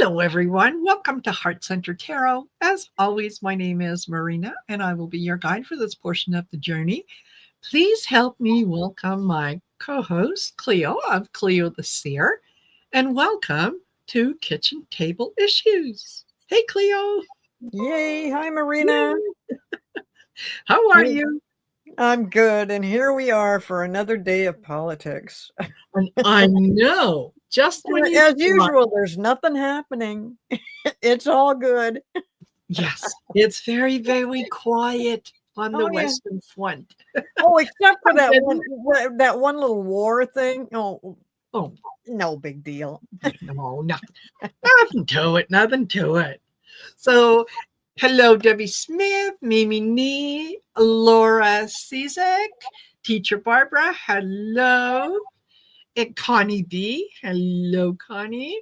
Hello, everyone. Welcome to Heart Center Tarot. As always, my name is Marina, and I will be your guide for this portion of the journey. Please help me welcome my co host, Cleo of Cleo the Seer, and welcome to Kitchen Table Issues. Hey, Cleo. Yay. Hi, Marina. Yay. How are you? I'm good. And here we are for another day of politics. I know. Just when you As thought, usual, there's nothing happening. It's all good. yes, it's very, very quiet on the Oh, yeah. Western Front. Oh, except for that Isn't one little war thing. Oh, Oh, no big deal. no, nothing to it, nothing to it. So, hello, Debbie Smith, Mimi Nee, Laura Cizek, Teacher Barbara, hello, and Connie B, hello, Connie.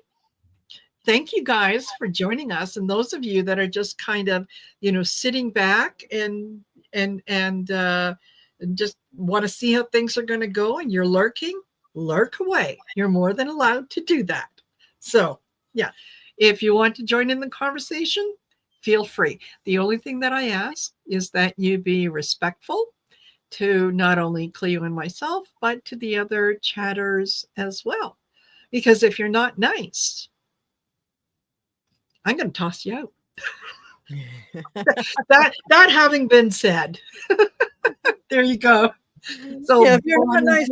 Thank you guys for joining us, and those of you that are just kind of, sitting back and just want to see how things are going to go, and you're lurking, lurk away. You're more than allowed to do that. So, yeah, if you want to join in the conversation, feel free. The only thing that I ask is that you be respectful to not only Cleo and myself, but to the other chatters as well. Because if you're not nice, I'm going to toss you out. That having been said, there you go. So Yeah, if you're not nice,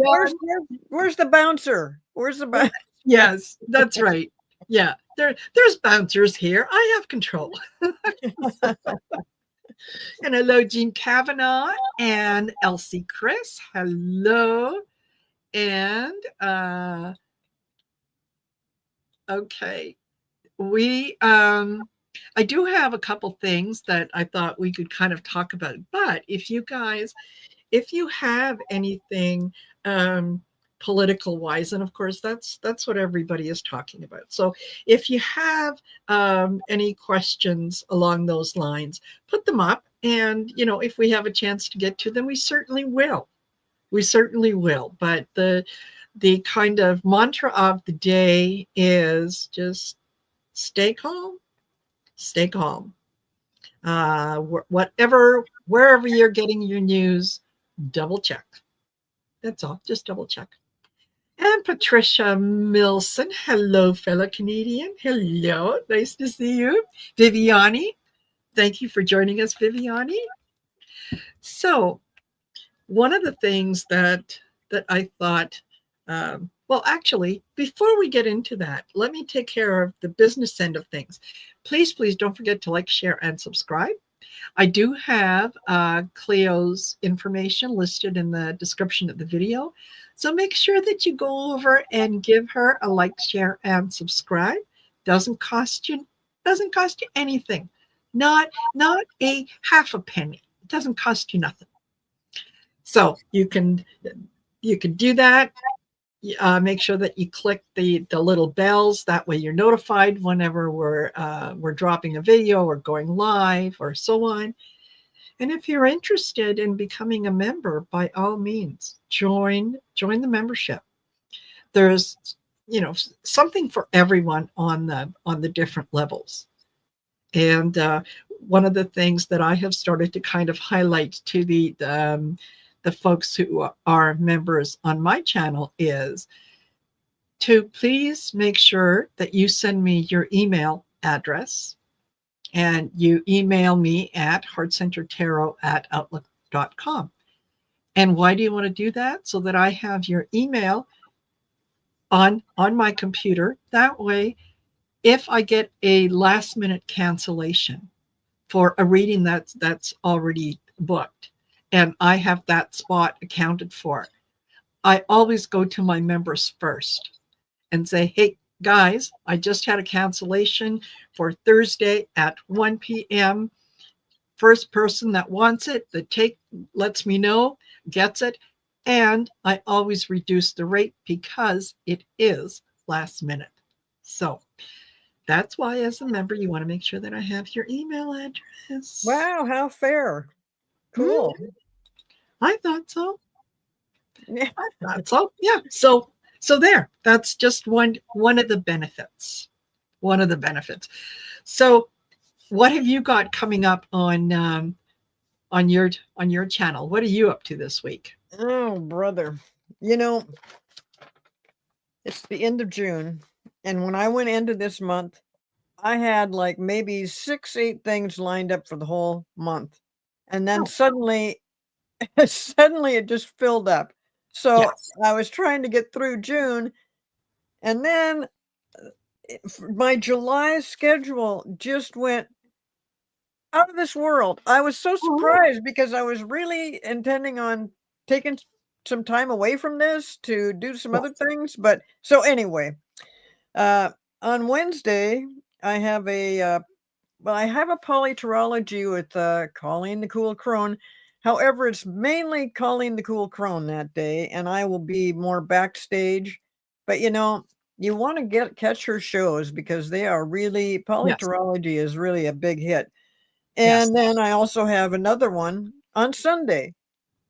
where's the bouncer? Where's the bouncer? Yes, that's right. Yeah, there's bouncers here. I have control. And hello, Jean Kavanaugh and Elsie Chris. Hello. And okay. I do have a couple things that I thought we could kind of talk about. But if you have anything political wise, and of course that's what everybody is talking about. So if you have any questions along those lines, put them up, and if we have a chance to get to them, we certainly will. But the kind of mantra of the day is just stay calm, stay calm. Wherever you're getting your news, double check. That's all. Just double check. And Patricia Milson. Hello, fellow Canadian. Hello. Nice to see you. Viviani. Thank you for joining us, Viviani. So, one of the things that I thought, well, actually, before we get into that, let me take care of the business end of things. Please don't forget to like, share, and subscribe. I do have Cleo's information listed in the description of the video. So make sure that you go over and give her a like, share, and subscribe. Doesn't cost you anything. Not a half a penny. It doesn't cost you nothing. So you can do that. Make sure that you click the little bells. That way you're notified whenever we're dropping a video or going live or so on. And if you're interested in becoming a member, by all means, join the membership. There's something for everyone on the different levels. And one of the things that I have started to kind of highlight to the folks who are members on my channel is to please make sure that you send me your email address, and you email me at heartcentertarot@outlook.com. And why do you want to do that? So that I have your email on my computer. That way, if I get a last minute cancellation for a reading that's already booked, and I have that spot accounted for, I always go to my members first and say, hey, guys, I just had a cancellation for Thursday at 1 p.m. First person that wants it, lets me know, gets it. And I always reduce the rate because it is last minute. So that's why, as a member, you want to make sure that I have your email address. Wow, how fair. Cool. I thought so. Yeah. I thought so. Yeah. So there. That's just one of the benefits. One of the benefits. So, what have you got coming up on your channel? What are you up to this week? Oh, brother. You know, it's the end of June. And when I went into this month, I had like maybe 6, 8 things lined up for the whole month. And then Oh, suddenly, suddenly it just filled up. So yes. I was trying to get through June. And then my July schedule just went out of this world. I was so Oh, surprised because I was really intending on taking some time away from this to do some other yes. things, but so anyway, uh, on Wednesday, I have I have a polyterology with, Colleen the Cool Crone. However, it's mainly Colleen the Cool Crone that day, and I will be more backstage, but, you wanna catch her shows because they are really Yes. polyterology is really a big hit. Yes. And then I also have another one on Sunday,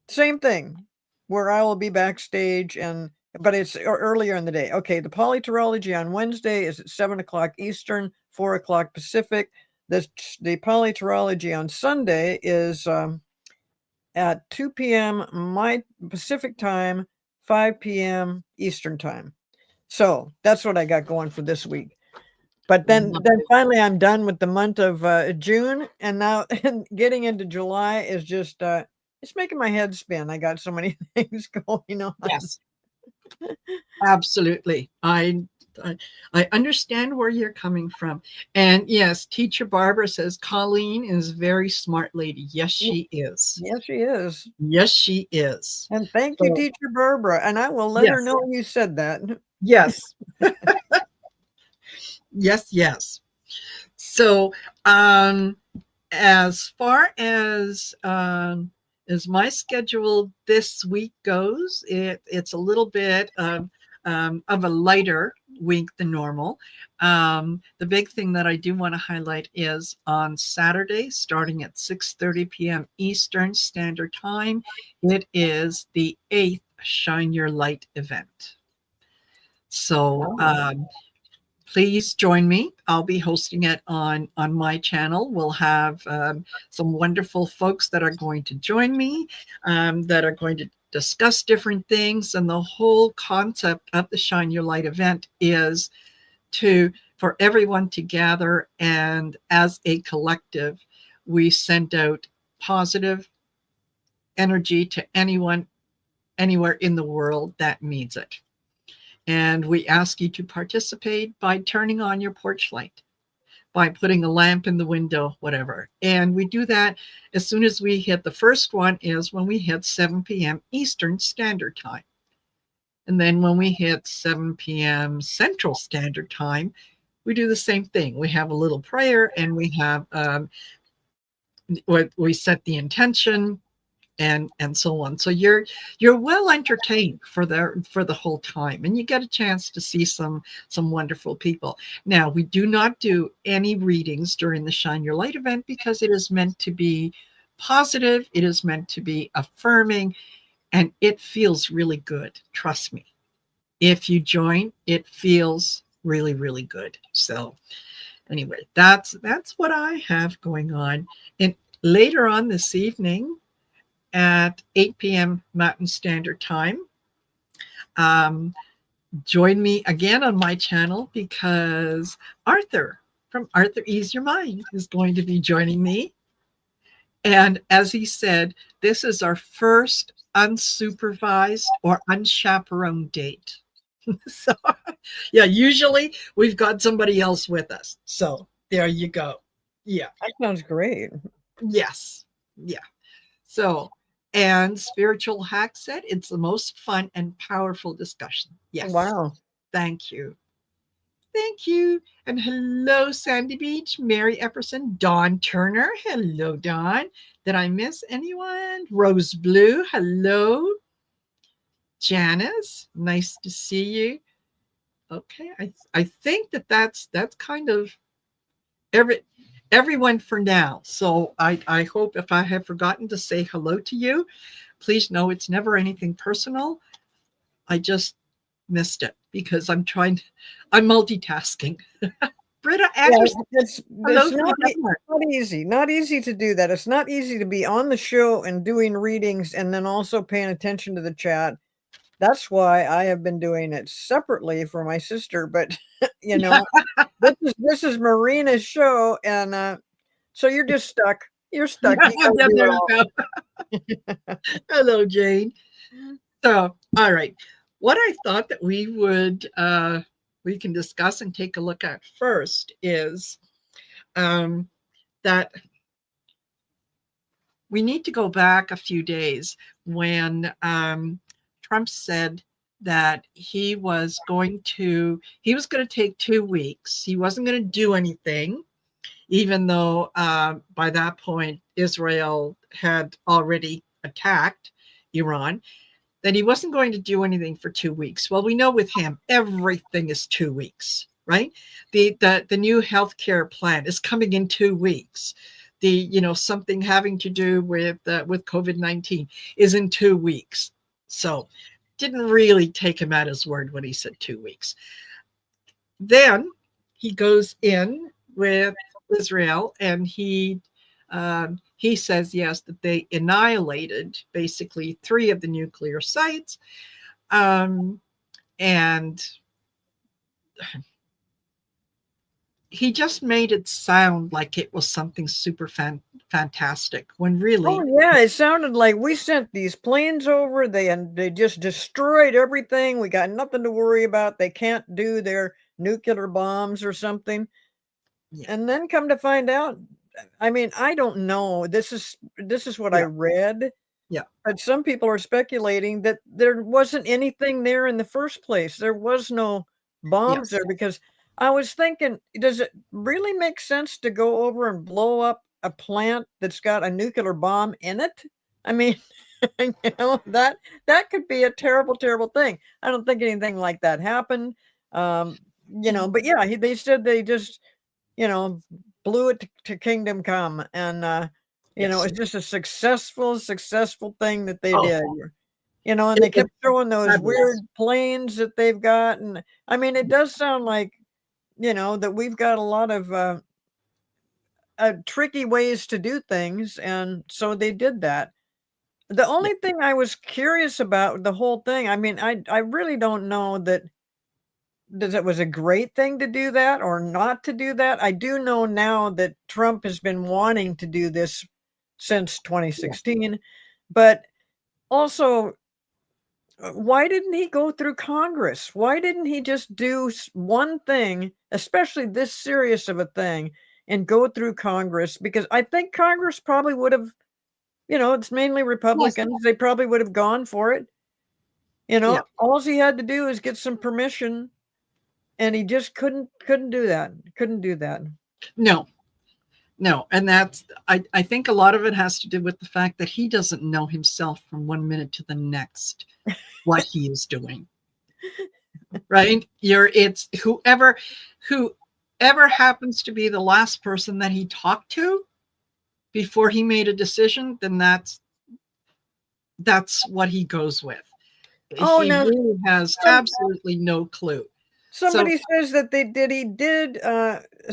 same thing, where I will be backstage but it's earlier in the day. Okay, the polyterology on Wednesday is at 7 o'clock Eastern, 4 o'clock Pacific. The polyterology on Sunday is at 2 p.m. my Pacific time, 5 p.m. Eastern time. So that's what I got going for this week. But then Lovely. finally I'm done with the month of, June, and now and getting into July is just, it's making my head spin. I got so many things going on. Yes. Absolutely. I I understand where you're coming from. And yes, teacher Barbara says Colleen is a very smart lady. Yes, Ye she is. Yes, she is. Yes, she is. And thank you, So, teacher Barbara, and I will let her yes. know you said that. Yes. Yes, yes. So, as far as my schedule this week goes, it's a little bit of a lighter week than normal. The big thing that I do want to highlight is on Saturday, starting at 6:30 p.m. Eastern Standard Time, it is the eighth Shine Your Light event. So Wow. please join me. I'll be hosting it on my channel. We'll have some wonderful folks that are going to join me, that are going to discuss different things. And the whole concept of the Shine Your Light event is to for everyone to gather, and as a collective, we send out positive energy to anyone anywhere in the world that needs it. And we ask you to participate by turning on your porch light, by putting a lamp in the window, whatever. And we do that as soon as we hit the first one is when we hit 7 p.m. Eastern Standard Time. And then when we hit 7 p.m. Central Standard Time, we do the same thing. We have a little prayer and we have we set the intention and so on. So you're well entertained for the whole time, and you get a chance to see some wonderful people. Now we do not do any readings during the Shine Your Light event because it is meant to be positive, it is meant to be affirming, and it feels really good. Trust me. If you join, it feels really, really good. So anyway, that's what I have going on. And later on this evening, at 8 p.m. Mountain Standard Time. Um, Join me again on my channel because Arthur from Arthur Ease Your Mind is going to be joining me. And as he said, this is our first unsupervised or unchaperoned date. So, yeah, usually we've got somebody else with us. So, there you go. Yeah. That sounds great. Yes. Yeah. So, and Spiritual Hack said it's the most fun and powerful discussion. Yes. Wow. Thank you. Thank you. And hello, Sandy Beach, Mary Epperson, Dawn Turner. Hello, Dawn. Did I miss anyone? Rose Blue. Hello. Janice. Nice to see you. Okay. I think that's kind of every everyone for now. So I hope if I have forgotten to say hello to you, please know it's never anything personal. I just missed it because I'm multitasking. Britta Yeah, Anderson, hello it's from Denmark. not easy to do that. It's not easy to be on the show and doing readings and then also paying attention to the chat. That's why I have been doing it separately for my sister, but, you know, this is Marina's show, and, so you're just stuck. You're stuck. You gotta Yeah, do it there you all. go. Hello, Jane. So, all right. What I thought that we can discuss and take a look at first is that we need to go back a few days when Trump said that he was going to take 2 weeks. He wasn't going to do anything, even though by that point Israel had already attacked Iran. That he wasn't going to do anything for 2 weeks. Well, we know with him everything is 2 weeks, right? The new healthcare plan is coming in 2 weeks. Something having to do with COVID-19 is in 2 weeks. So didn't really take him at his word when he said 2 weeks. Then he goes in with Israel and he says yes that they annihilated basically 3 of the nuclear sites, and he just made it sound like it was something super fantastic when Oh, really, yeah, it sounded like we sent these planes over, they just destroyed everything, we got nothing to worry about, they can't do their nuclear bombs or something, yeah, and then come to find out, I mean, I don't know, this is what I yeah, read, yeah, but some people are speculating that there wasn't anything there in the first place, there was no bombs yes, there because I was thinking, does it really make sense to go over and blow up a plant that's got a nuclear bomb in it? I mean, that could be a terrible, terrible thing. I don't think anything like that happened. Um, but yeah, they said they just, you know, blew it to kingdom come, and yes. it's just a successful thing that they Oh, did. And it they was kept showing those weird fabulous. planes that they've got, and I mean, it does sound like that we've got a lot of tricky ways to do things, and so they did that. The Yeah, only thing I was curious about the whole thing, I mean, I really don't know that it was a great thing to do that or not to do that. I do know now that Trump has been wanting to do this since yeah, 2016, but also, why didn't he go through Congress? Why didn't he just do one thing, especially this serious of a thing, and go through Congress? Because I think Congress probably would have, it's mainly yes, Republicans. They probably would have gone for it. yeah. All he had to do is get some permission, and he just couldn't do that. Couldn't do that. No, no, and I think a lot of it has to do with the fact that he doesn't know himself from one minute to the next what he is doing. Right? It's whoever happens to be the last person that he talked to before he made a decision, then that's what he goes with. Oh, He now really has some absolutely no clue. So somebody says that he did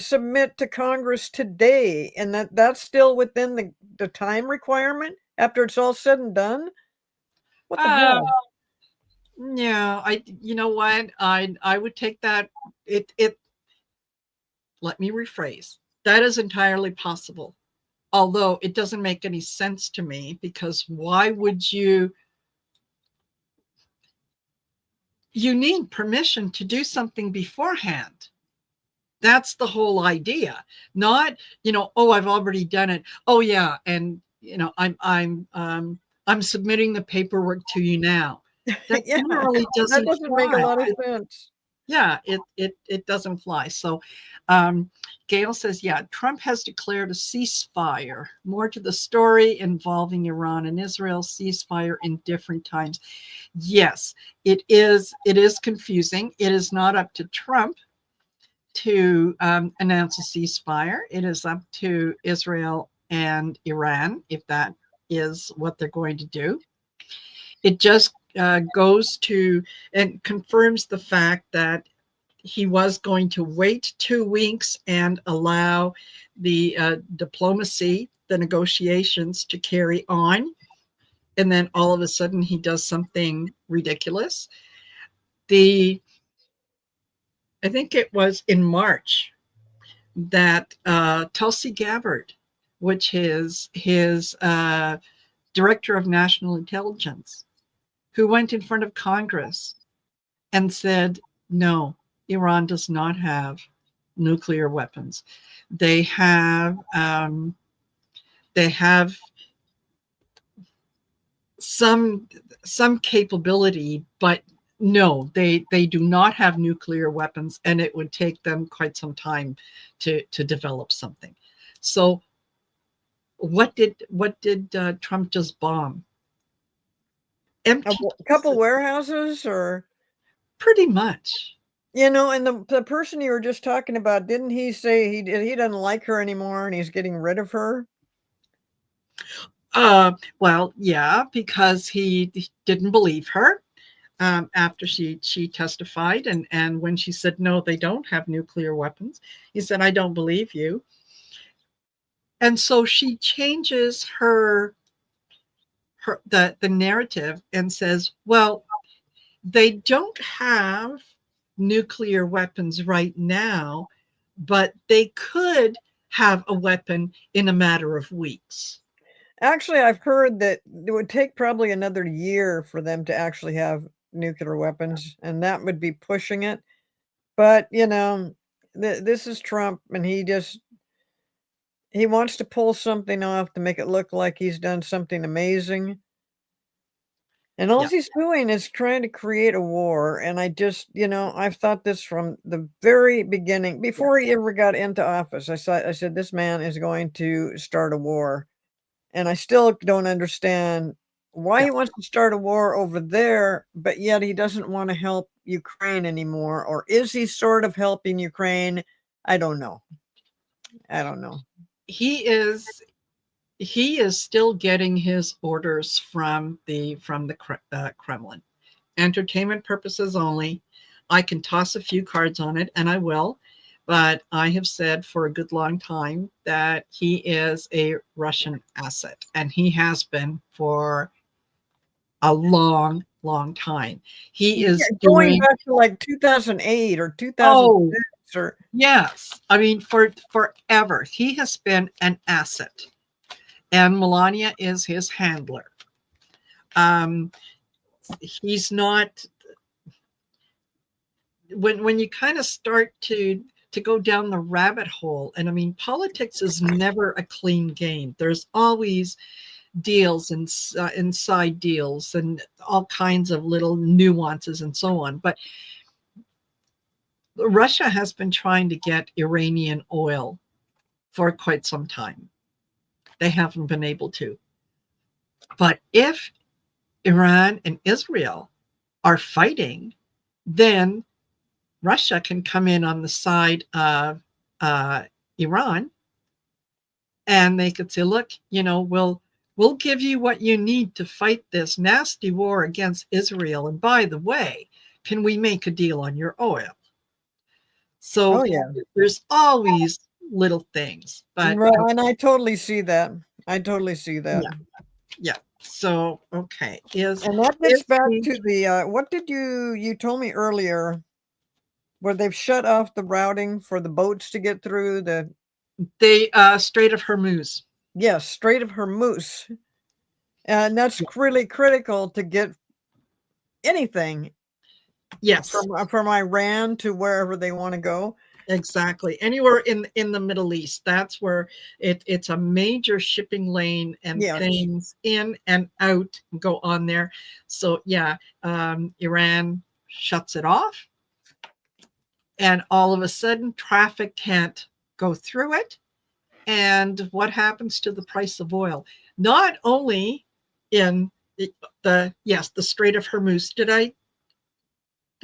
submit to Congress today, and that's still within the time requirement after it's all said and done. What the uh hell? yeah, you know what? I would take that. It Let me rephrase. That is entirely possible. Although it doesn't make any sense to me because why would you need permission to do something beforehand? That's the whole idea. Not, oh, I've already done it. Oh yeah, and I'm submitting the paperwork to you now. That Yeah, generally that doesn't doesn't make a fly. lot of sense. Yeah, it doesn't fly. So, um, Gail says, yeah, Trump has declared a ceasefire. More to the story involving Iran and Israel, ceasefire in different times. Yes, it is. It is confusing. It is not up to Trump to announce a ceasefire. It is up to Israel and Iran if that is what they're going to do. It just goes to and confirms the fact that he was going to wait 2 weeks and allow the diplomacy, the negotiations to carry on. And then all of a sudden he does something ridiculous. The I think it was in March that Tulsi Gabbard, which is his director of national intelligence, who went in front of Congress and said, no, Iran does not have nuclear weapons. They have um, they have some some capability, but no, they do not have nuclear weapons, and it would take them quite some time to develop something. So what did Trump just bomb? A Empty couple pieces, warehouses, or pretty much. and the person you were just talking about, didn't he say he doesn't like her anymore and he's getting rid of her? Well, yeah, because he didn't believe her after she testified, and when she said no, they don't have nuclear weapons, he said, I don't believe you. And so she changes the narrative and says, well, they don't have nuclear weapons right now, but they could have a weapon in a matter of weeks. Actually, I've heard that it would take probably another year for them to actually have nuclear weapons, and that would be pushing it. But, this is Trump, and he wants to pull something off to make it look like he's done something amazing. And all Yeah, he's doing is trying to create a war. And I've thought this from the very beginning, yeah, before he ever got into office. I said, this man is going to start a war. And I still don't understand why yeah. he wants to start a war over there, but yet he doesn't want to help Ukraine anymore. Or is he sort of helping Ukraine? I don't know. I don't know. He is he is still getting his orders from the Kremlin. Entertainment purposes only. I can toss a few cards on it, and I will. But I have said for a good long time that he is a Russian asset, and he has been for a long, long time. He Yeah, is going doing, back to like 2008 or oh, 2006 or yes. I mean, for forever. He has been an asset, and Melania is his handler. Um, he's not when you kind of start to go down the rabbit hole, and I mean politics is never a clean game. There's always deals and inside deals and all kinds of little nuances and so on, but Russia has been trying to get Iranian oil for quite some time. They haven't been able to. But if Iran and Israel are fighting, then Russia can come in on the side of Iran, and they could say, "Look, we'll give you what you need to fight this nasty war against Israel. And by the way, can we make a deal on your oil?" So oh yeah. there's always little things, but Right, and I totally see that. I totally see that. yeah, yeah. So okay, And that gets is back the to the what did you told me earlier where they've shut off the routing for the boats to get through the Strait of Hormuz? yes, Strait of Hormuz. And that's really critical to get anything Yes, from Iran to wherever they want to go. exactly. Anywhere in the Middle East, that's where it's a major shipping lane, and Yes. things in and out go on there. So yeah, Iran shuts it off, and all of a sudden, traffic can't go through it. And what happens to the price of oil? Not only in the Strait of Hormuz. Did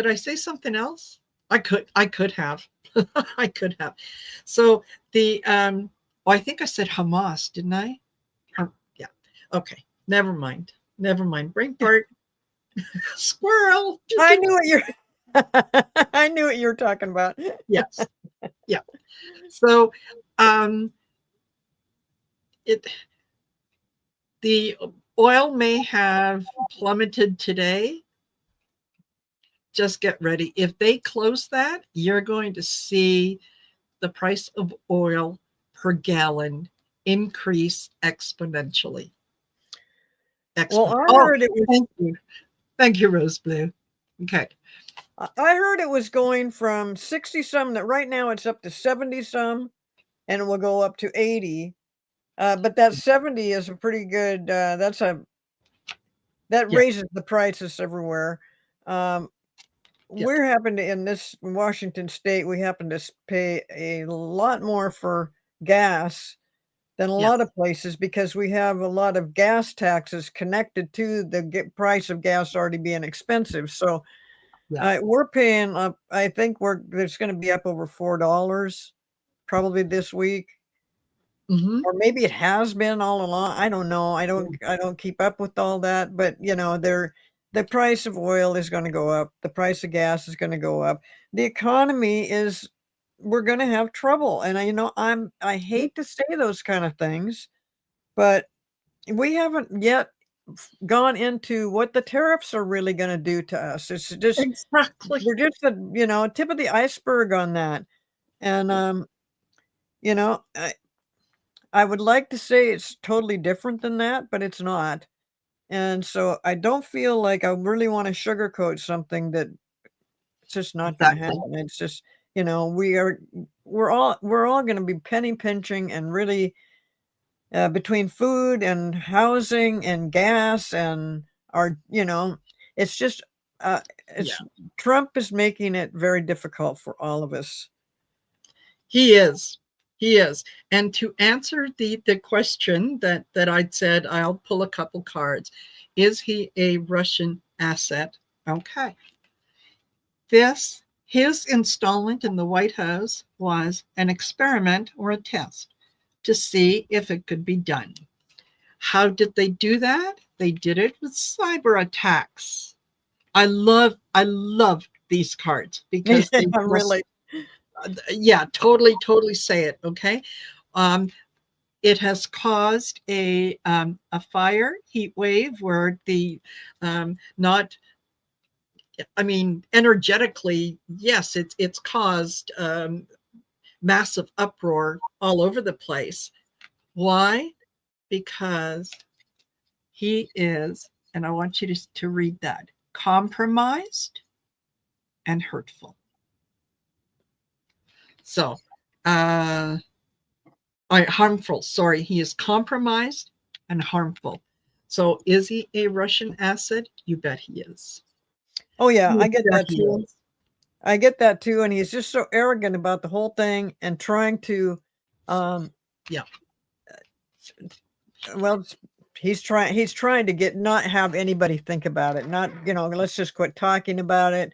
I say something else? I could have. I could have. So the oh, I think I said Hamas, didn't I? Yeah. Okay. Never mind. Never mind. Brain part. Squirrel. I knew what you're I knew what you were talking about. Yes. Yeah. So um, it the oil may have plummeted today. Just get ready. If they close that, you're going to see the price of oil per gallon increase exponentially. Well, I Oh, heard it was thank you. Thank you, Rose Blue. Okay. I heard it was going from 60 some that right now it's up to 70 some and it will go up to 80. But that 70 is a pretty good that Yeah. raises the prices everywhere. Um, Yeah. we're happen to in this Washington state, we happen to pay a lot more for gas than a Yes. lot of places because we have a lot of gas taxes connected to the price of gas already being expensive. So Yeah. we're paying up. I think there's going to be up over $4 probably this week, Hmm. or maybe it has been all along. I don't know. I don't keep up with all that, but the price of oil is going to go up. The price of gas is going to go up. The economy is we're going to have trouble. And I hate to say those kind of things, but we haven't yet gone into what the tariffs are really going to do to us. It's just Exactly. we're just the tip of the iceberg on that. And you know, I would like to say it's totally different than that, but it's not. And so I don't feel like I really want to sugarcoat something that it's just not going to Exactly. happen. It's just, we're all going to be penny pinching and really between food and housing and gas and our, it's just Yeah. it's Trump is making it very difficult for all of us. He is. He is. And to answer the question that I'd said, I'll pull a couple cards. Is he a Russian asset? Okay. His installment in the White House was an experiment or a test to see if it could be done. How did they do that? They did it with cyber attacks. I love these cards Yeah, because they just really. yeah, totally say it. Okay. Um, it has caused a fire heat wave where not I mean energetically, yes, it's caused massive uproar all over the place. Why? Because he is, and I want you to read that, compromised and hurtful. So, uh, harmful. Sorry, he is compromised and harmful. So, is he a Russian asset? You bet he is. Oh yeah, You I get bet that he too. is. I get that too, and he's just so arrogant about the whole thing and trying to, um, Yeah. well, he's trying to get not have anybody think about it. Not let's just quit talking about it.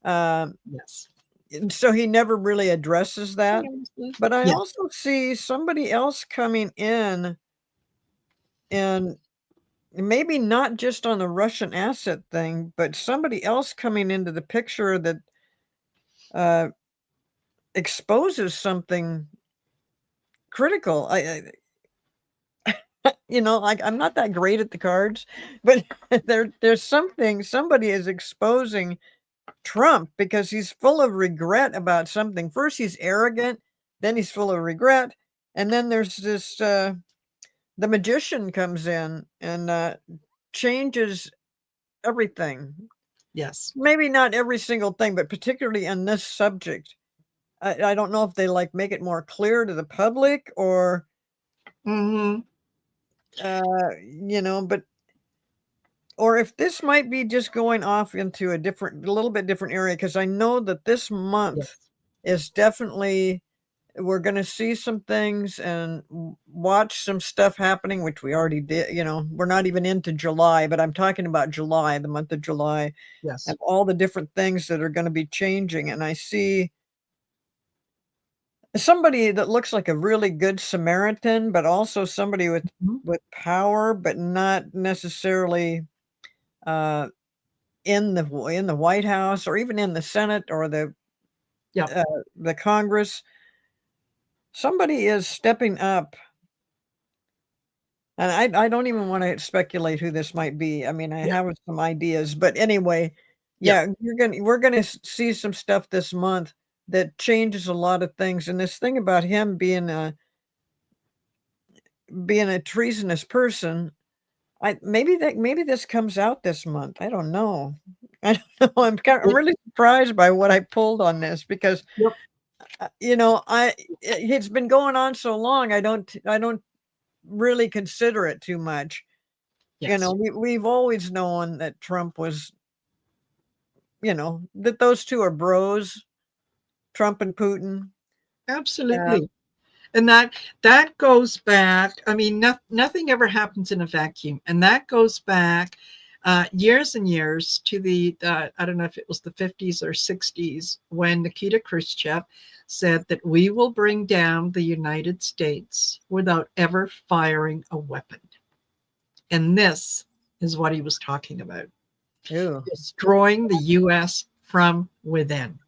Um, Yes. and so he never really addresses that. But I Yes. also see somebody else coming in, and maybe not just on the Russian asset thing, but somebody else coming into the picture that uh, exposes something critical. Like I'm not that great at the cards, but there's something somebody is exposing Trump because he's full of regret about something. First he's arrogant, then he's full of regret, and then there's this the magician comes in and changes everything. Yes. Maybe not every single thing, but particularly on this subject. I don't know if they like make it more clear to the public or Hmm. but or if this might be just going off into a little bit different area, because I know that this month Yes. is definitely we're going to see some things and watch some stuff happening, which we already did. We're not even into July, but I'm talking about July, the month of July, and Yes. all the different things that are going to be changing. And I see somebody that looks like a really good Samaritan, but also somebody with Mhm. power, but not necessarily uh, in the White House or even in the Senate or Yeah. the Congress, somebody is stepping up. And I don't even want to speculate who this might be. I mean, I Yeah. have some ideas, but anyway, Yeah. yeah, we're gonna see some stuff this month that changes a lot of things. And this thing about him being a treasonous person, maybe this comes out this month. I don't know. I don't know. I'm really surprised by what I pulled on this because Yep. it's been going on so long. I don't really consider it too much. Yes. We've always known that Trump was, that those two are bros, Trump and Putin. Uh, Absolutely. And that goes back. I mean, nothing ever happens in a vacuum, and that goes back years and years to the I don't know if it was the 50s or 60s when Nikita Khrushchev said that we will bring down the United States without ever firing a weapon. And this is what he was talking about: ew. destroying the U.S. from within.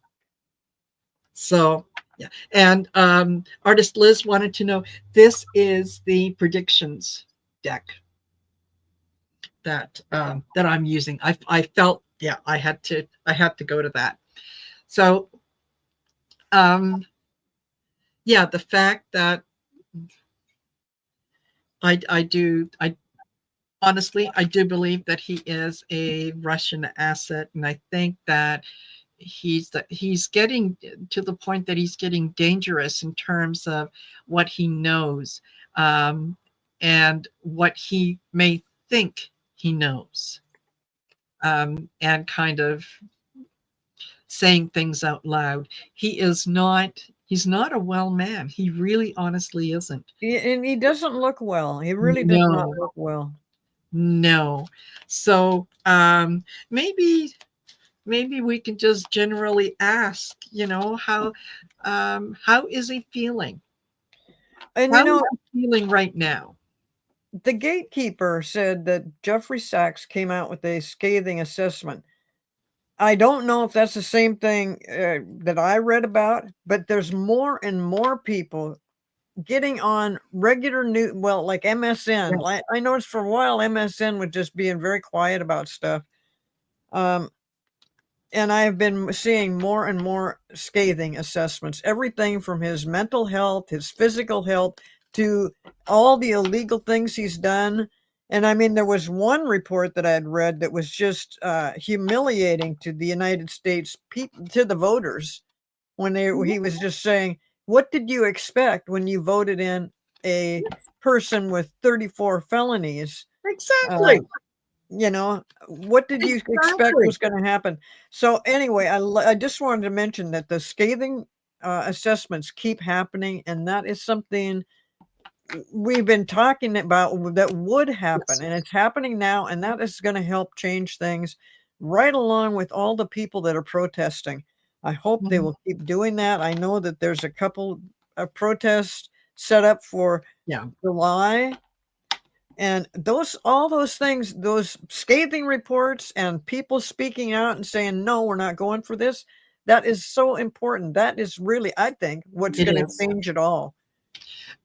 So, yeah. And artist Liz wanted to know, this is the predictions deck that I'm using. I felt, yeah, I had to go to that. So yeah, the fact that I honestly I do believe that he is a Russian asset, and I think that he's getting to the point that he's getting dangerous in terms of what he knows, um, and what he may think he knows, and kind of saying things out loud. He's not a well man. He really honestly isn't. And he doesn't look well. He really does not No, look well. no. So maybe we can just generally ask, how is he feeling? And How is he feeling right now? the gatekeeper said that Jeffrey Sachs came out with a scathing assessment. I don't know if that's the same thing that I read about, but there's more and more people getting on regular new, well, like MSN. Yes. Like I noticed for a while, MSN was just being very quiet about stuff. Um, and I have been seeing more and more scathing assessments, everything from his mental health, his physical health, to all the illegal things he's done. And I mean, there was one report that I had read that was just humiliating to the United States people, to the voters, when he was just saying, "What did you expect when you voted in a person with 34 felonies?" Uh, Exactly. what did you expect Exactly. was going to happen? So anyway, I just wanted to mention that the scathing assessments keep happening, and that is something we've been talking about that would happen, Yes. and it's happening now, and that is going to help change things right along with all the people that are protesting. I hope they Mhm. will keep doing that. I know that there's a couple of protests set up for Yeah. July, and all those things, those scathing reports and people speaking out and saying, no, we're not going for this. That is so important. That is really, I think, what's It going to is. change it all.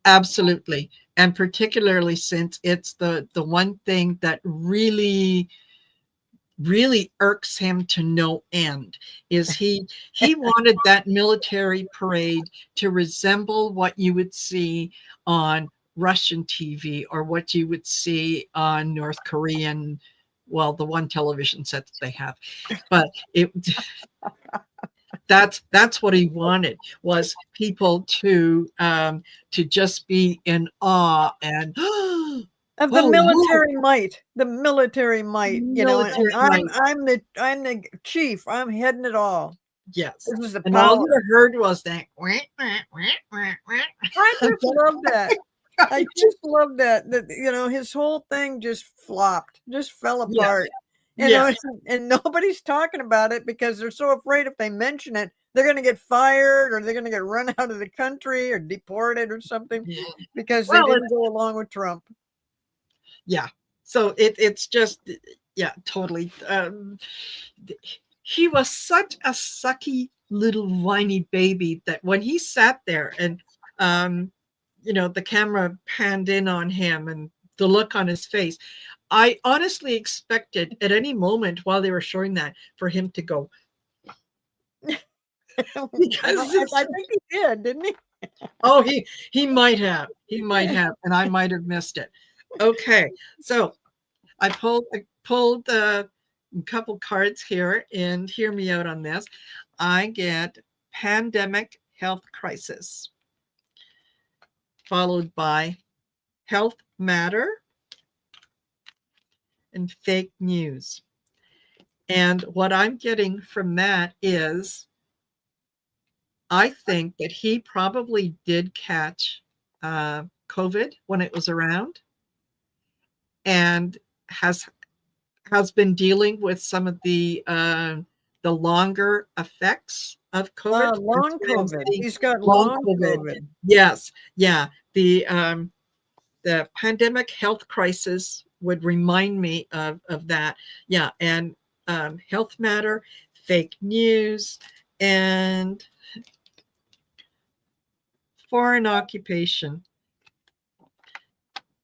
Absolutely. And particularly since it's the one thing that really irks him to no end is he wanted that military parade to resemble what you would see on Russian TV, or what you would see on North Korean, well, the one television set that they have. But it that's what he wanted, was people to just be in awe and oh, Of whoa, the military might, and military might. I'm the chief. I'm heading it all. Yes. This is the And all power. you heard was that. I just love that. I just love that his whole thing just flopped, just fell Yes, apart. yes, And nobody's talking about it because they're so afraid if they mention it, they're going to get fired or they're going to get run out of the country or deported or something because they well, didn't go along with Trump. yeah. So it's just, Yeah, totally. He was such a sucky little whiny baby that when he sat there and um, the camera panned in on him and the look on his face, I honestly expected at any moment while they were showing that for him to go Well, because I think he did, didn't he? oh, he might have, and I might have missed it. Okay, so I pulled a couple cards here, and hear me out on this. I get pandemic health crisis, followed by health matter and fake news. And what I'm getting from that is I think that he probably did catch COVID when it was around and has has been dealing with some of the longer effects of COVID. That's Long why I'm COVID. seeing He's got long long COVID. COVID. Yes, yeah. The pandemic health crisis would remind me of that. Yeah, and health matter, fake news, and foreign occupation.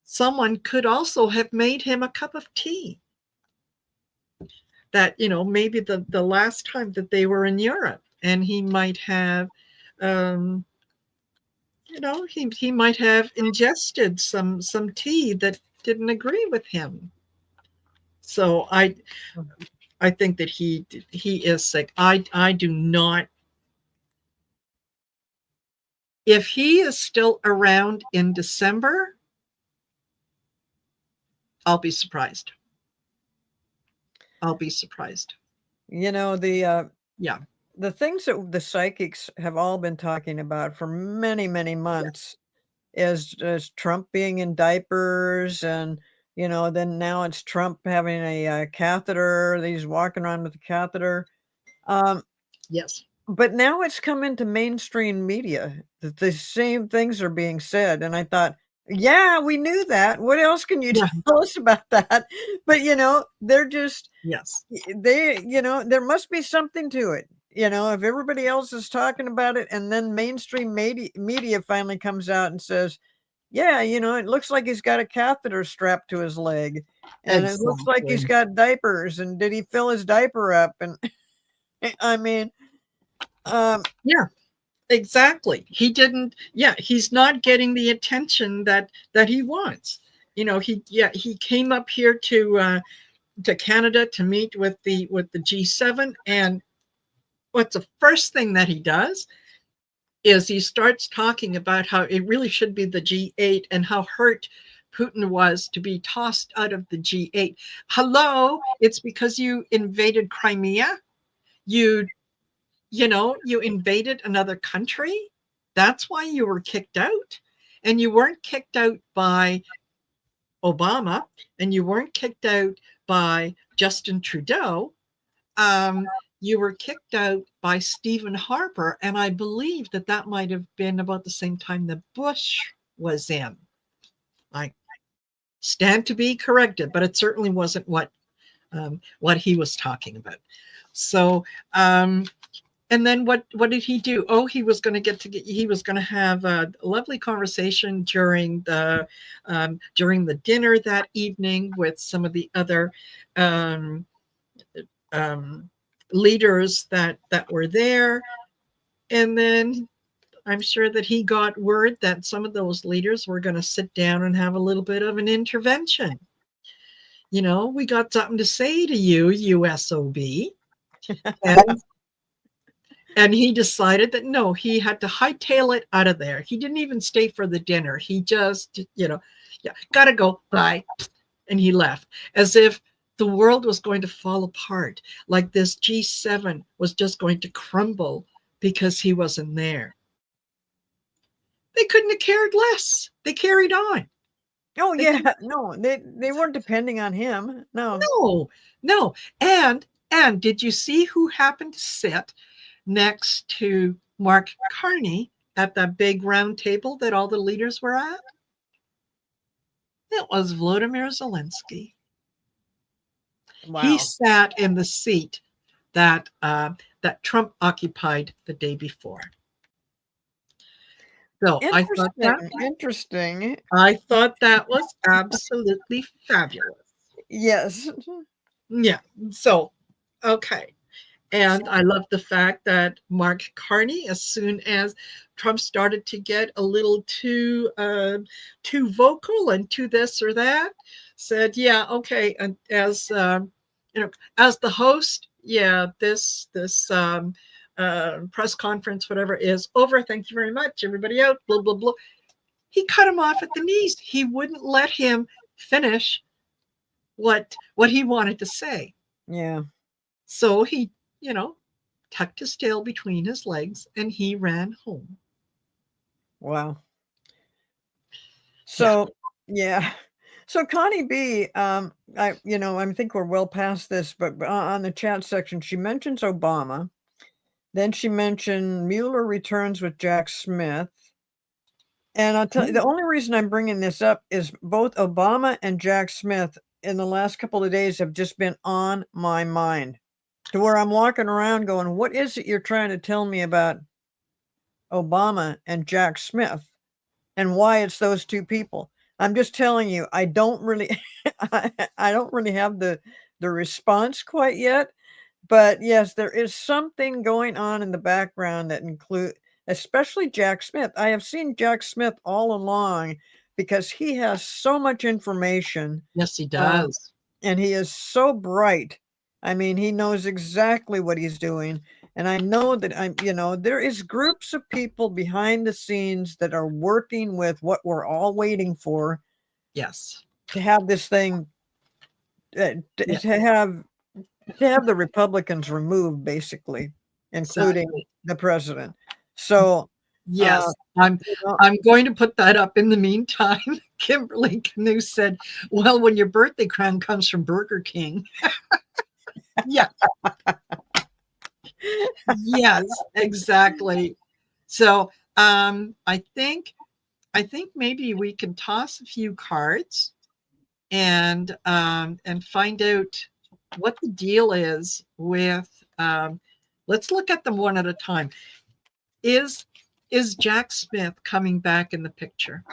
Someone could also have made him a cup of tea. That maybe the last time that they were in Europe, and he might have, um, he might have ingested some tea that didn't agree with him. So I think that he is sick. I do not. If he is still around in December, I'll be surprised. I'll be surprised. You know, Yeah. the things that the psychics have all been talking about for many, many Yeah. months is Trump being in diapers and, then now it's Trump having a catheter, that he's walking around with a catheter. Um, Yes. but now it's come into mainstream media that the same things are being said, and I thought, "Yeah, we knew that. What else can you Yeah. tell us about that?" But, they're just Yes. there must be something to it. If everybody else is talking about it and then mainstream media finally comes out and says, "Yeah, it looks like he's got a catheter strapped to his leg, and it looks like he's Exactly. got diapers, and did he fill his diaper up?" And I mean, um, Yeah. Exactly. He didn't. Yeah, he's not getting the attention that he wants. He came up here to Canada to meet with the G7, and what's the first thing that he does is he starts talking about how it really should be the G8 and how hurt Putin was to be tossed out of the G8. Hello, it's because you invaded Crimea. You you invaded another country. That's why you were kicked out. And you weren't kicked out by Obama, and you weren't kicked out by Justin Trudeau. Um, you were kicked out by Stephen Harper. And I believe that might have been about the same time that Bush was in. I stand to be corrected, but it certainly wasn't what he was talking about. So and then what did he do? Oh, he was going to have a lovely conversation during the dinner that evening with some of the other um, um, leaders that were there. And then I'm sure that he got word that some of those leaders were going to sit down and have a little bit of an intervention. We got something to say to you, USOB. And And he decided that no, he had to hightail it out of there. He didn't even stay for the dinner. He just, yeah, gotta go, bye. And he left as if the world was going to fall apart, like this G7 was just going to crumble because he wasn't there. They couldn't have cared less. They carried on. oh They yeah, no, they weren't depending on him. No. no, no. And did you see who happened to sit next to Mark Carney at that big round table that all the leaders were at? It was Volodymyr Zelensky. He Wow. sat in the seat that that Trump occupied the day before. So Interesting. Interesting. I thought that was absolutely fabulous. Yes. Yeah. So okay. And I love the fact that Mark Carney, as soon as Trump started to get a little too vocal and too this or that, said, "Yeah, okay." And as as the host, yeah, this press conference, whatever, is over. Thank you very much. Everybody out. Blah blah blah. He cut him off at the knees. He wouldn't let him finish what he wanted to say. Yeah. So he, you know, tucked his tail between his legs and he ran home. Wow. Yeah. So, yeah. So Connie B, I think we're well past this, but on the chat section, she mentions Obama. Then she mentioned Mueller returns with Jack Smith. And I'll tell you, the only reason I'm bringing this up is both Obama and Jack Smith in the last couple of days have just been on my mind to where I'm walking around going, what is it you're trying to tell me about Obama and Jack Smith and why it's those two people? I'm just telling you, I don't really, I don't really have the response quite yet. But yes, there is something going on in the background that include especially Jack Smith. I have seen Jack Smith all along because he has so much information, Yes, he um, does. and he is so bright. I mean, he knows exactly what he's doing. And I know that there is groups of people behind the scenes that are working with what we're all waiting for Yes. to have this thing, Yeah, to have the Republicans removed, basically, including exactly. the president. So, uh, Yes. I'm you know, I'm going to put that up in the meantime. Kimberly Canoe said, "Well, when your birthday crown comes from Burger King." Yeah. Yes, exactly. So, I think maybe we can toss a few cards and find out what the deal is with let's look at them one at a time. Is is Jack Smith coming back in the picture?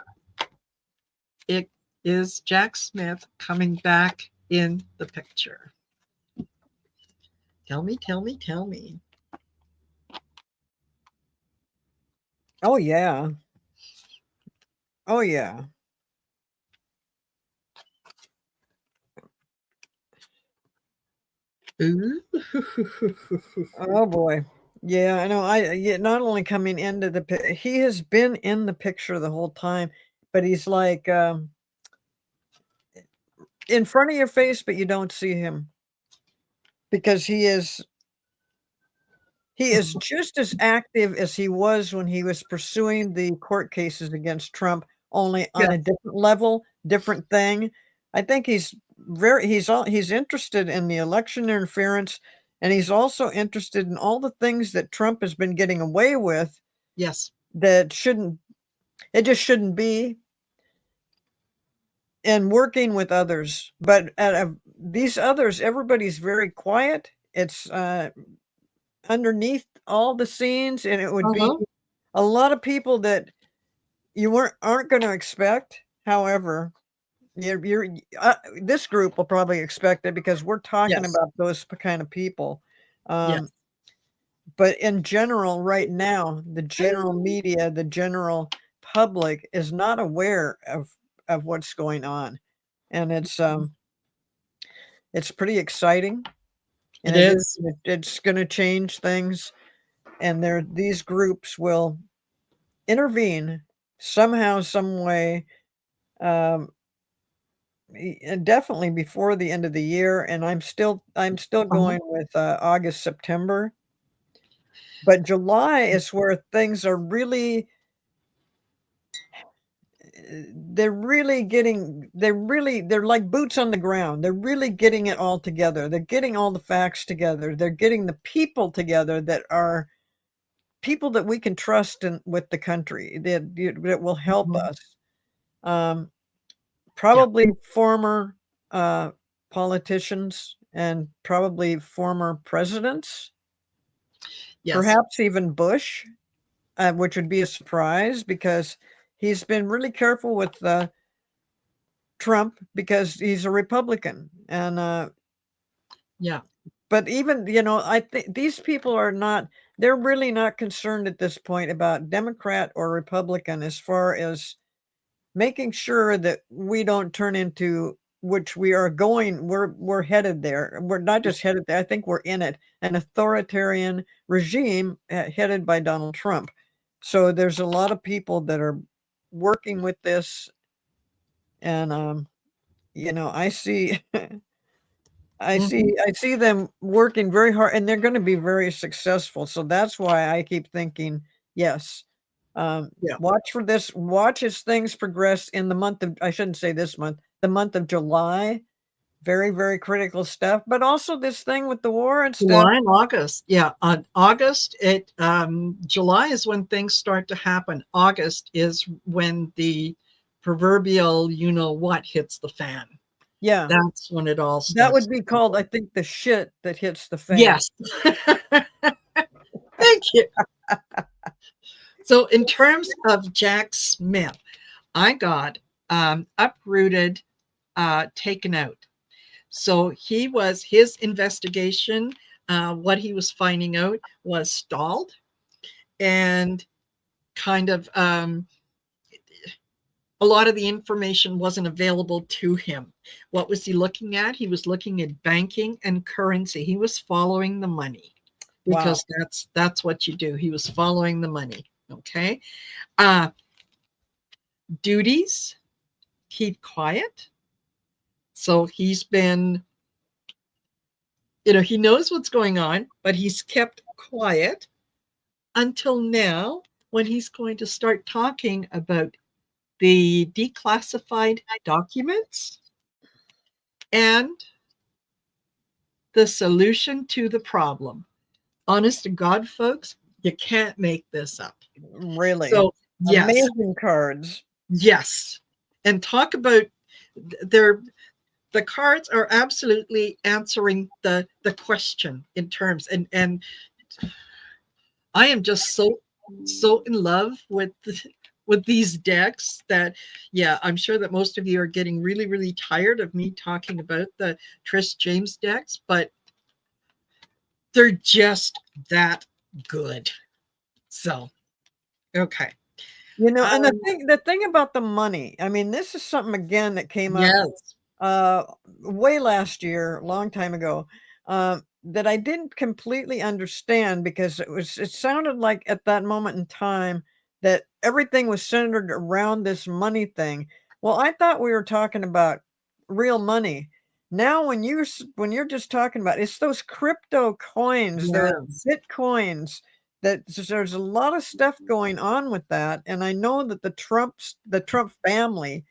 It is Jack Smith coming back in the picture. Tell me, tell me, tell me. oh yeah, oh yeah, Ooh. oh boy, yeah. I know. Not only coming into he has been in the picture the whole time, but he's like in front of your face, but you don't see him because he is just as active as he was when he was pursuing the court cases against Trump, only on a Yes, different level, different thing. I think he's interested in the election interference, and he's also interested in all the things that Trump has been getting away with yes. that it just shouldn't be, and working with others. But these others, everybody's very quiet. It's underneath all the scenes, and it would be Uh-huh. a lot of people that you aren't going to expect. However, this group will probably expect it because we're talking Yes, about those kind of people. Um, yes. but in general, right now, the general media, the general public is not aware of what's going on, and it's pretty exciting, It and is. it's going to change things. And these groups will intervene somehow, some way, um, definitely before the end of the year, and I'm still Uh-huh. going with, August, September, but July is where things are really they're like boots on the ground. They're really getting it all together. They're getting all the facts together. They're getting the people together that are people that we can trust in with the country, that will help Mhm. us. Um Yeah. Probably former, uh, politicians and probably former presidents, Yes. perhaps even Bush, which would be a surprise because he's been really careful with Trump because he's a Republican. And Yeah. but even, I think these people are not, they're really not concerned at this point about Democrat or Republican as far as making sure that we don't turn into, which we are going, we're headed there. We're not Yeah. just headed there, I think we're in it, an authoritarian regime headed by Donald Trump. So there's a lot of people that are working with this, and I see Mhm. I see them working very hard, and they're gonna be very successful, so that's why I keep thinking, yes, Yeah. watch for this, watch as things progress in the month of, I shouldn't say this month, the month of July, very, very critical stuff, but also this thing with the war and stuff. July and August. Yeah. On August, July is when things start to happen. August is when the proverbial you know what hits the fan. Yeah, That's when it all that starts would to be called, I happen. think, the shit that hits the fan. Yes. Thank you. So, in terms of Jack Smith, I got uprooted, taken out. So his investigation, what he was finding out was stalled and kind of a lot of the information wasn't available to him. What was he looking at? He was looking at banking and currency. He was following the money Wow. because that's what you do. He was following the money. Okay. Uh, Duties, keep quiet. So he's been, he knows what's going on, but he's kept quiet until now when he's going to start talking about the declassified documents and the solution to the problem. Honest to God, folks, you can't make this up. Really. So, yes, Amazing cards. yes. And talk about their the cards are absolutely answering the question in terms, and I am just so in love with these decks that, yeah, I'm sure that most of you are getting really really tired of me talking about the Trish James decks, but they're just that good. So, okay. And the Um, thing about the money, I mean, this is something again that came up yes. uh way last year, a long time ago, that I didn't completely understand because it sounded like at that moment in time that everything was centered around this money thing. Well, I thought we were talking about real money. Now when you're just talking about, it's those crypto coins, those Yes. bitcoins, that there's a lot of stuff going on with that. And I know that the Trump family,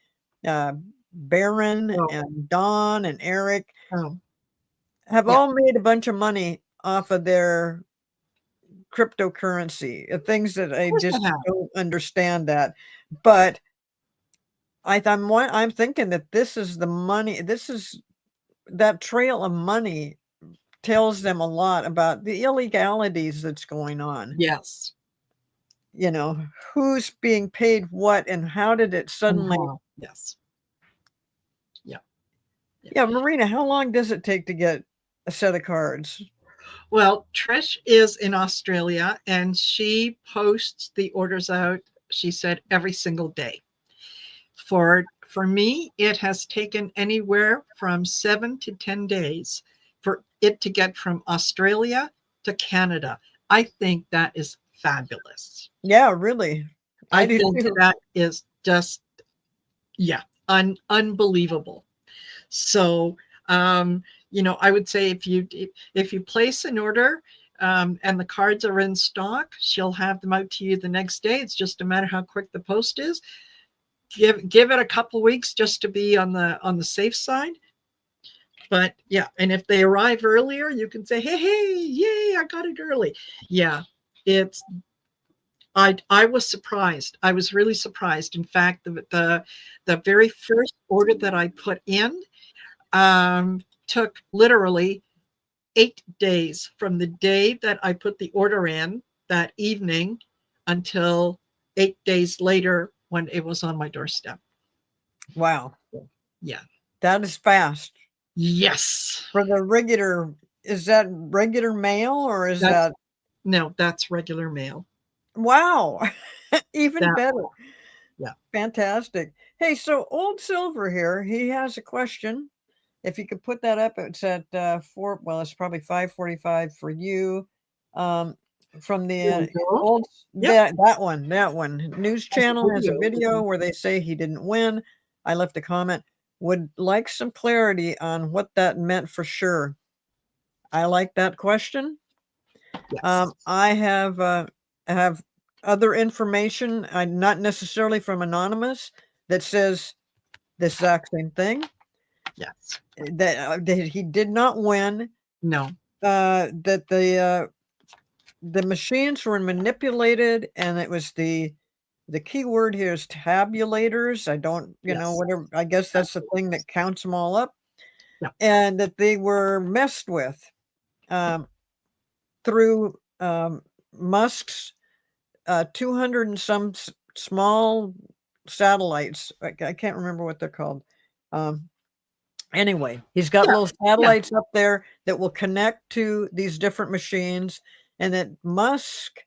uh Baron Oh, and Don and Eric oh, have yeah. all made a bunch of money off of their cryptocurrency, things that Of I course I just have. don't understand that. But I'm thinking that this is the money, this is that trail of money tells them a lot about the illegalities that's going on. Yes. You know, who's being paid what and how did it And suddenly. how? Yes. Yeah. Yeah. Yeah, Marina, how long does it take to get a set of cards? Well, Trish is in Australia and she posts the orders out, she said, every single day. For me, it has taken anywhere from 7 to 10 days for it to get from Australia to Canada. I think that is fabulous. Yeah, really. I I do think too. that is just, yeah, unbelievable. So, I would say if you place an order, and the cards are in stock, she'll have them out to you the next day. It's just a matter how quick the post is. Give it a couple weeks just to be on the safe side. But yeah, and if they arrive earlier, you can say, hey, yay, I got it early. Yeah, it's I was surprised. I was really surprised. In fact, the very first order that I put in, took literally 8 days from the day that I put the order in that evening until 8 days later when it was on my doorstep. Wow. Yeah. That is fast. Yes. For the regular, is that regular mail or is That's that no, that's regular mail. wow, even That better. yeah. Fantastic. Hey, so Old Silver here, he has a question. If you could put that up, it's at 4, well, it's probably 5:45 for you. Um, from the There we go. old Yep. that one. News That's a channel has a video. video where they say he didn't win. I left a comment. Would like some clarity on what that meant for sure. I like that question. Yes. I have other information, not necessarily from anonymous, that says the exact same thing. Yes. That he did not win. No. That the machines were manipulated, and it was the key word here is tabulators. I don't, Yes. whatever. I guess that's the Absolutely. thing that counts them all up, Yeah. and that they were messed with um, through Musk's 200 and some small satellites. I can't remember what they're called. Um, anyway, he's got Yeah. little Yeah. satellites up there that will connect to these different machines, and that Musk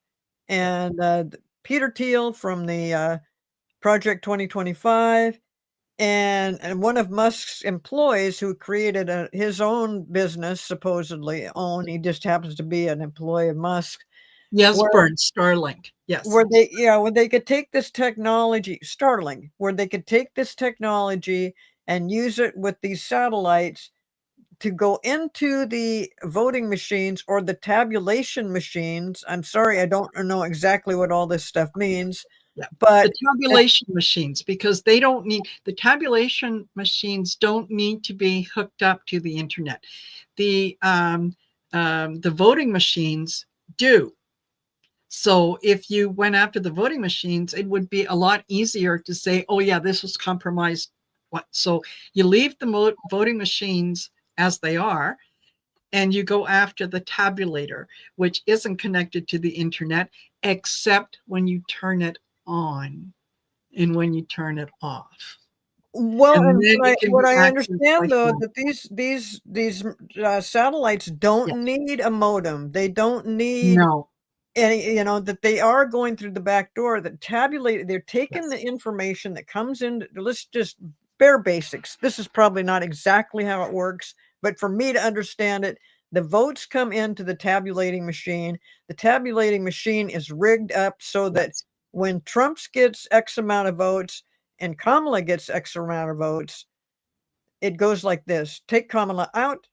Yeah. and Peter Thiel from the Project 2025 and one of Musk's employees who created his own business, supposedly own, he just happens to be an employee of Musk, Yes, where Burn Starlink. Yes. where they could take this technology, Starlink, where they could take this technology and use it with these satellites to go into the voting machines or the tabulation machines. I'm sorry, I don't know exactly what all this stuff means, Yeah. The but tabulation machines, because they don't need the tabulation machines don't need to be hooked up to the internet. The voting machines do. So if you went after the voting machines, it would be a lot easier to say, oh yeah, this was compromised. What? So you leave the voting machines as they are, and you go after the tabulator, which isn't connected to the internet, except when you turn it on and when you turn it off. well, And and then it can what be I accessed by understand though phone. that these satellites don't Yes. need a modem. They don't need No. any, that they are going through the back door that tabulate. They're taking Yes. the information that comes in. Let's just bare basics. This is probably not exactly how it works, but for me to understand it, the votes come into the tabulating machine. The tabulating machine is rigged up so that Yes. when Trump's gets X amount of votes and Kamala gets X amount of votes, it goes like this: take Kamala out,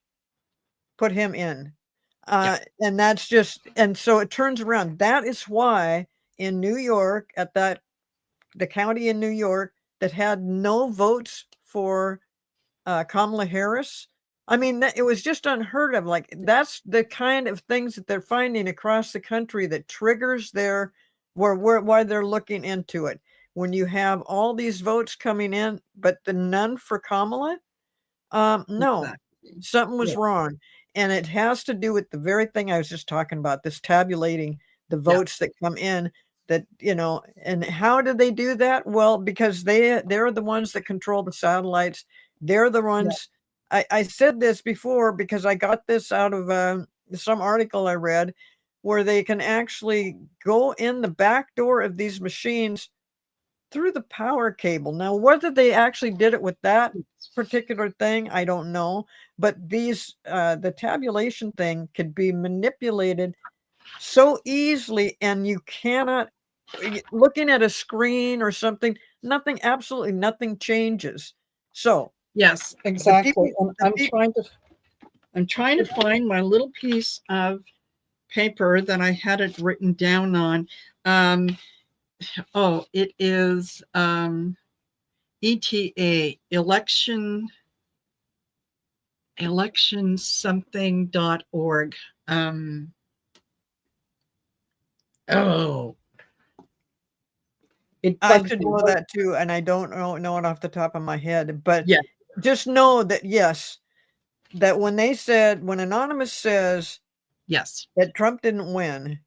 put him in. Yeah. And that's just, and so it turns around. That is why in New York, at the county in New York that had no votes for Kamala Harris. I mean, it was just unheard of. Like, that's the kind of things that they're finding across the country that triggers why they're looking into it. When you have all these votes coming in, but the none for Kamala, no, Exactly. something was Yeah. wrong. And it has to do with the very thing I was just talking about, this tabulating the Yeah. votes that come in that, and how do they do that? Well, because they're the ones that control the satellites. They're the Yeah. ones. I said this before because I got this out of some article I read where they can actually go in the back door of these machines through the power cable. Now, whether they actually did it with that particular thing, I don't know. But the tabulation thing could be manipulated so easily, and you cannot, looking at a screen or something, absolutely nothing changes. So Yes, the exactly. people, And the people, I'm trying to find my little piece of paper that I had it written down on. Um, oh, it is ETA election something.org. Um, oh, it I bugs should me. know that too, and I don't know it off the top of my head, but Yeah, just know that yes, that when they said, when Anonymous says Yes. that Trump didn't win,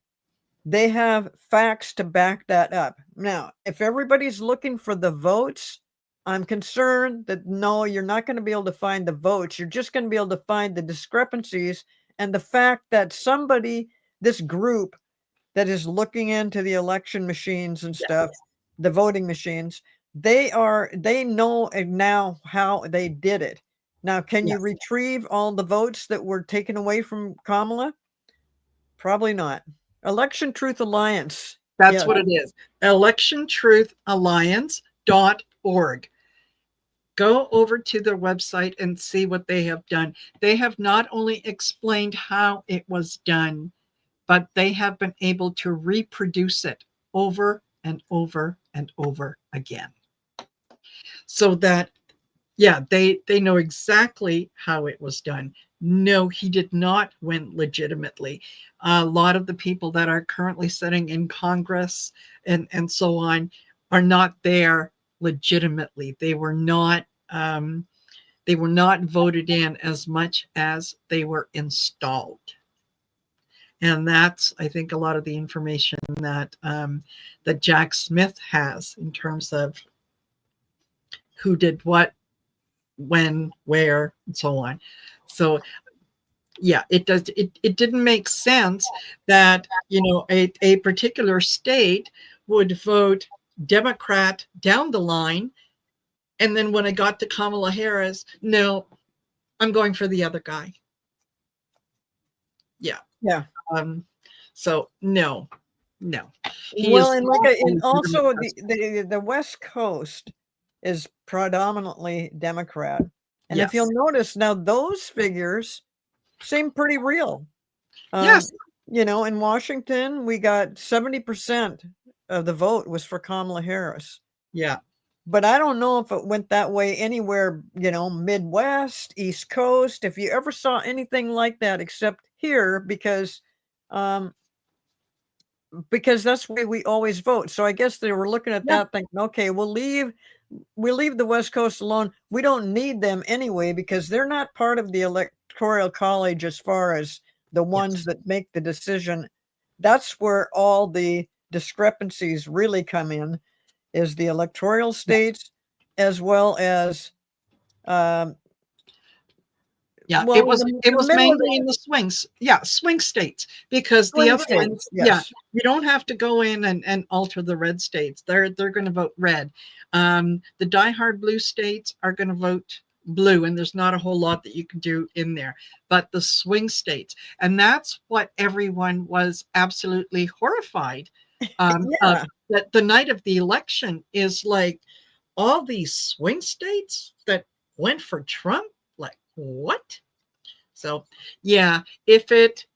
they have facts to back that up. Now, if everybody's looking for the votes, I'm concerned that no, you're not going to be able to find the votes. You're just going to be able to find the discrepancies and the fact that somebody, this group that is looking into the election machines and stuff, Yes. the voting machines, they know now how they did it. Now, can you Yes. retrieve all the votes that were taken away from Kamala? Probably not. Election Truth Alliance. That's Yeah. what it is. electiontruthalliance.org. Go over to their website and see what they have done. They have not only explained how it was done, but they have been able to reproduce it over and over and over again. So that, yeah, they know exactly how it was done. No, he did not win legitimately. A lot of the people that are currently sitting in Congress and so on are not there legitimately. They were not voted in as much as they were installed. And that's, I think, a lot of the information that Jack Smith has in terms of who did what, when, where, and so on. So yeah, it didn't make sense that, a particular state would vote Democrat down the line, and then when I got to Kamala Harris, no, I'm going for the other guy. Yeah. Yeah. Um, so no, no. He Well, is and not a and legitimate also president. the West Coast is predominantly Democrat. And if Yes. you'll notice now, those figures seem pretty real. Um, Yes. in Washington, we got 70% of the vote was for Kamala Harris. Yeah. But I don't know if it went that way anywhere, Midwest, East Coast, if you ever saw anything like that except here, um, because that's the way we always vote. So I guess they were looking at Yeah. that thinking, okay, we'll leave the West Coast alone. We don't need them anyway because they're not part of the electoral college as far as the Yes. ones that make the decision. That's where all the discrepancies really come in, is the electoral Yes. states as well as um, Yeah, well, it was it the was middle of mainly the in the swings. Yeah, swing states, because the swing other states, ones, yeah, yes. you don't have to go in and alter the red states. They're going to vote red. The diehard blue states are going to vote blue, and there's not a whole lot that you can do in there. But the swing states, and that's what everyone was absolutely horrified of. Yeah. That the night of the election is like all these swing states that went for Trump. Like what? So yeah, if it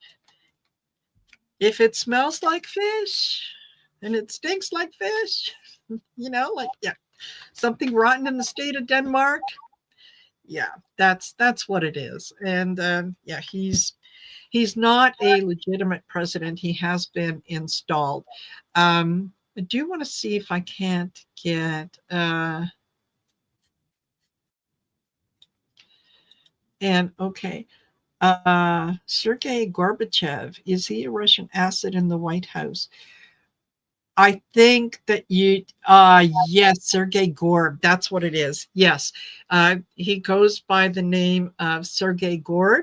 smells like fish and it stinks like fish, like, yeah, something rotten in the state of Denmark. Yeah, that's what it is. And yeah, he's not a legitimate president. He has been installed. I do want to see if I can't get and okay. Sergei Gorbachev, is he a Russian asset in the White House? I think that yes, Sergei Gorb, that's what it is. Yes. He goes by the name of Sergei Gorb.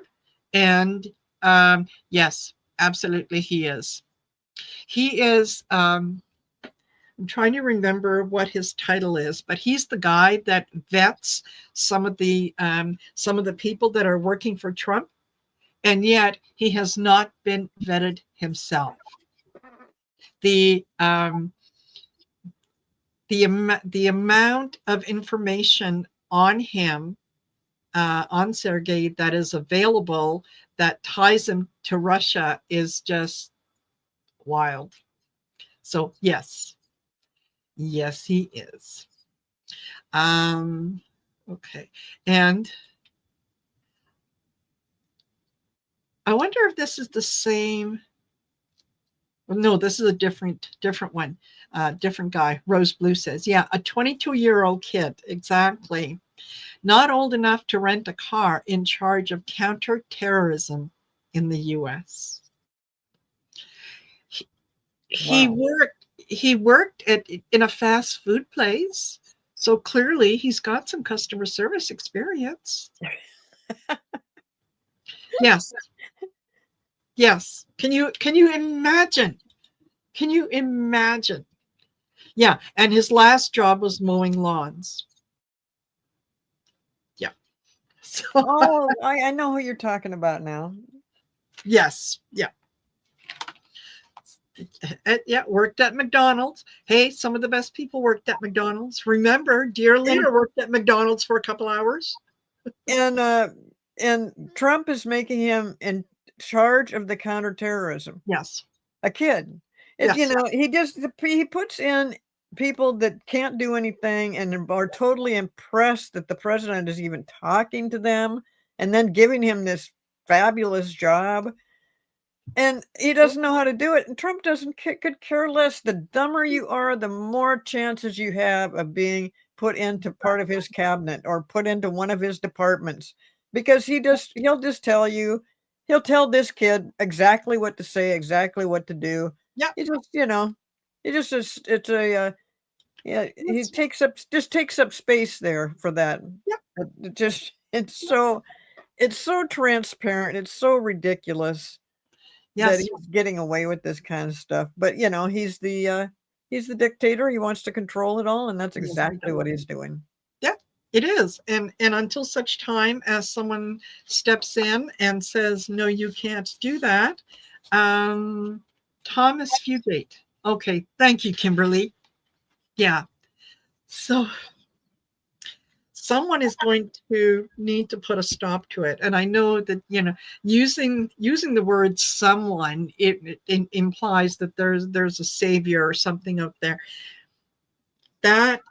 And yes, absolutely he is. He is, I'm trying to remember what his title is, but he's the guy that vets some of the people that are working for Trump, and yet he has not been vetted himself. The the amount of information on him, on Sergei, that is available that ties him to Russia is just wild. So yes, he is. Um, okay, and I wonder if this is the same. Well, no, this is a different one, different guy. Rose Blue says, yeah, a 22-year-old kid, exactly. Not old enough to rent a car, in charge of counterterrorism in the US. He, he Wow. worked he worked in a fast food place. So clearly he's got some customer service experience. Yes. Yes. Can you imagine? Can you imagine? Yeah, and his last job was mowing lawns. Yeah. So Oh, I know who you're talking about now. yes, yeah. Yeah, worked at McDonald's. Hey, some of the best people worked at McDonald's. Remember, dear And leader worked at McDonald's for a couple hours. and and Trump is making him in charge of the counterterrorism. Yes. A kid. Yes. He puts in people that can't do anything and are totally impressed that the president is even talking to them and then giving him this fabulous job. And he doesn't know how to do it, and Trump doesn't could care less. The dumber you are, the more chances you have of being put into part of his cabinet or put into one of his departments, because he'll just tell you, he'll tell this kid exactly what to say, exactly what to do. Yeah. He just, he just is it's a, yeah, he Yes. takes up space there for that. Yeah. It just it's so transparent, it's so ridiculous that Yes. he's getting away with this kind of stuff. But, he's the dictator, he wants to control it all, and that's Yes. exactly what he's doing. Yeah. It is. And until such time as someone steps in and says, no, you can't do that. Um, Thomas Fugate. Okay. Thank you, Kimberly. Yeah. So someone is going to need to put a stop to it, and I know that using the word someone, it implies that there's a savior or something out there. That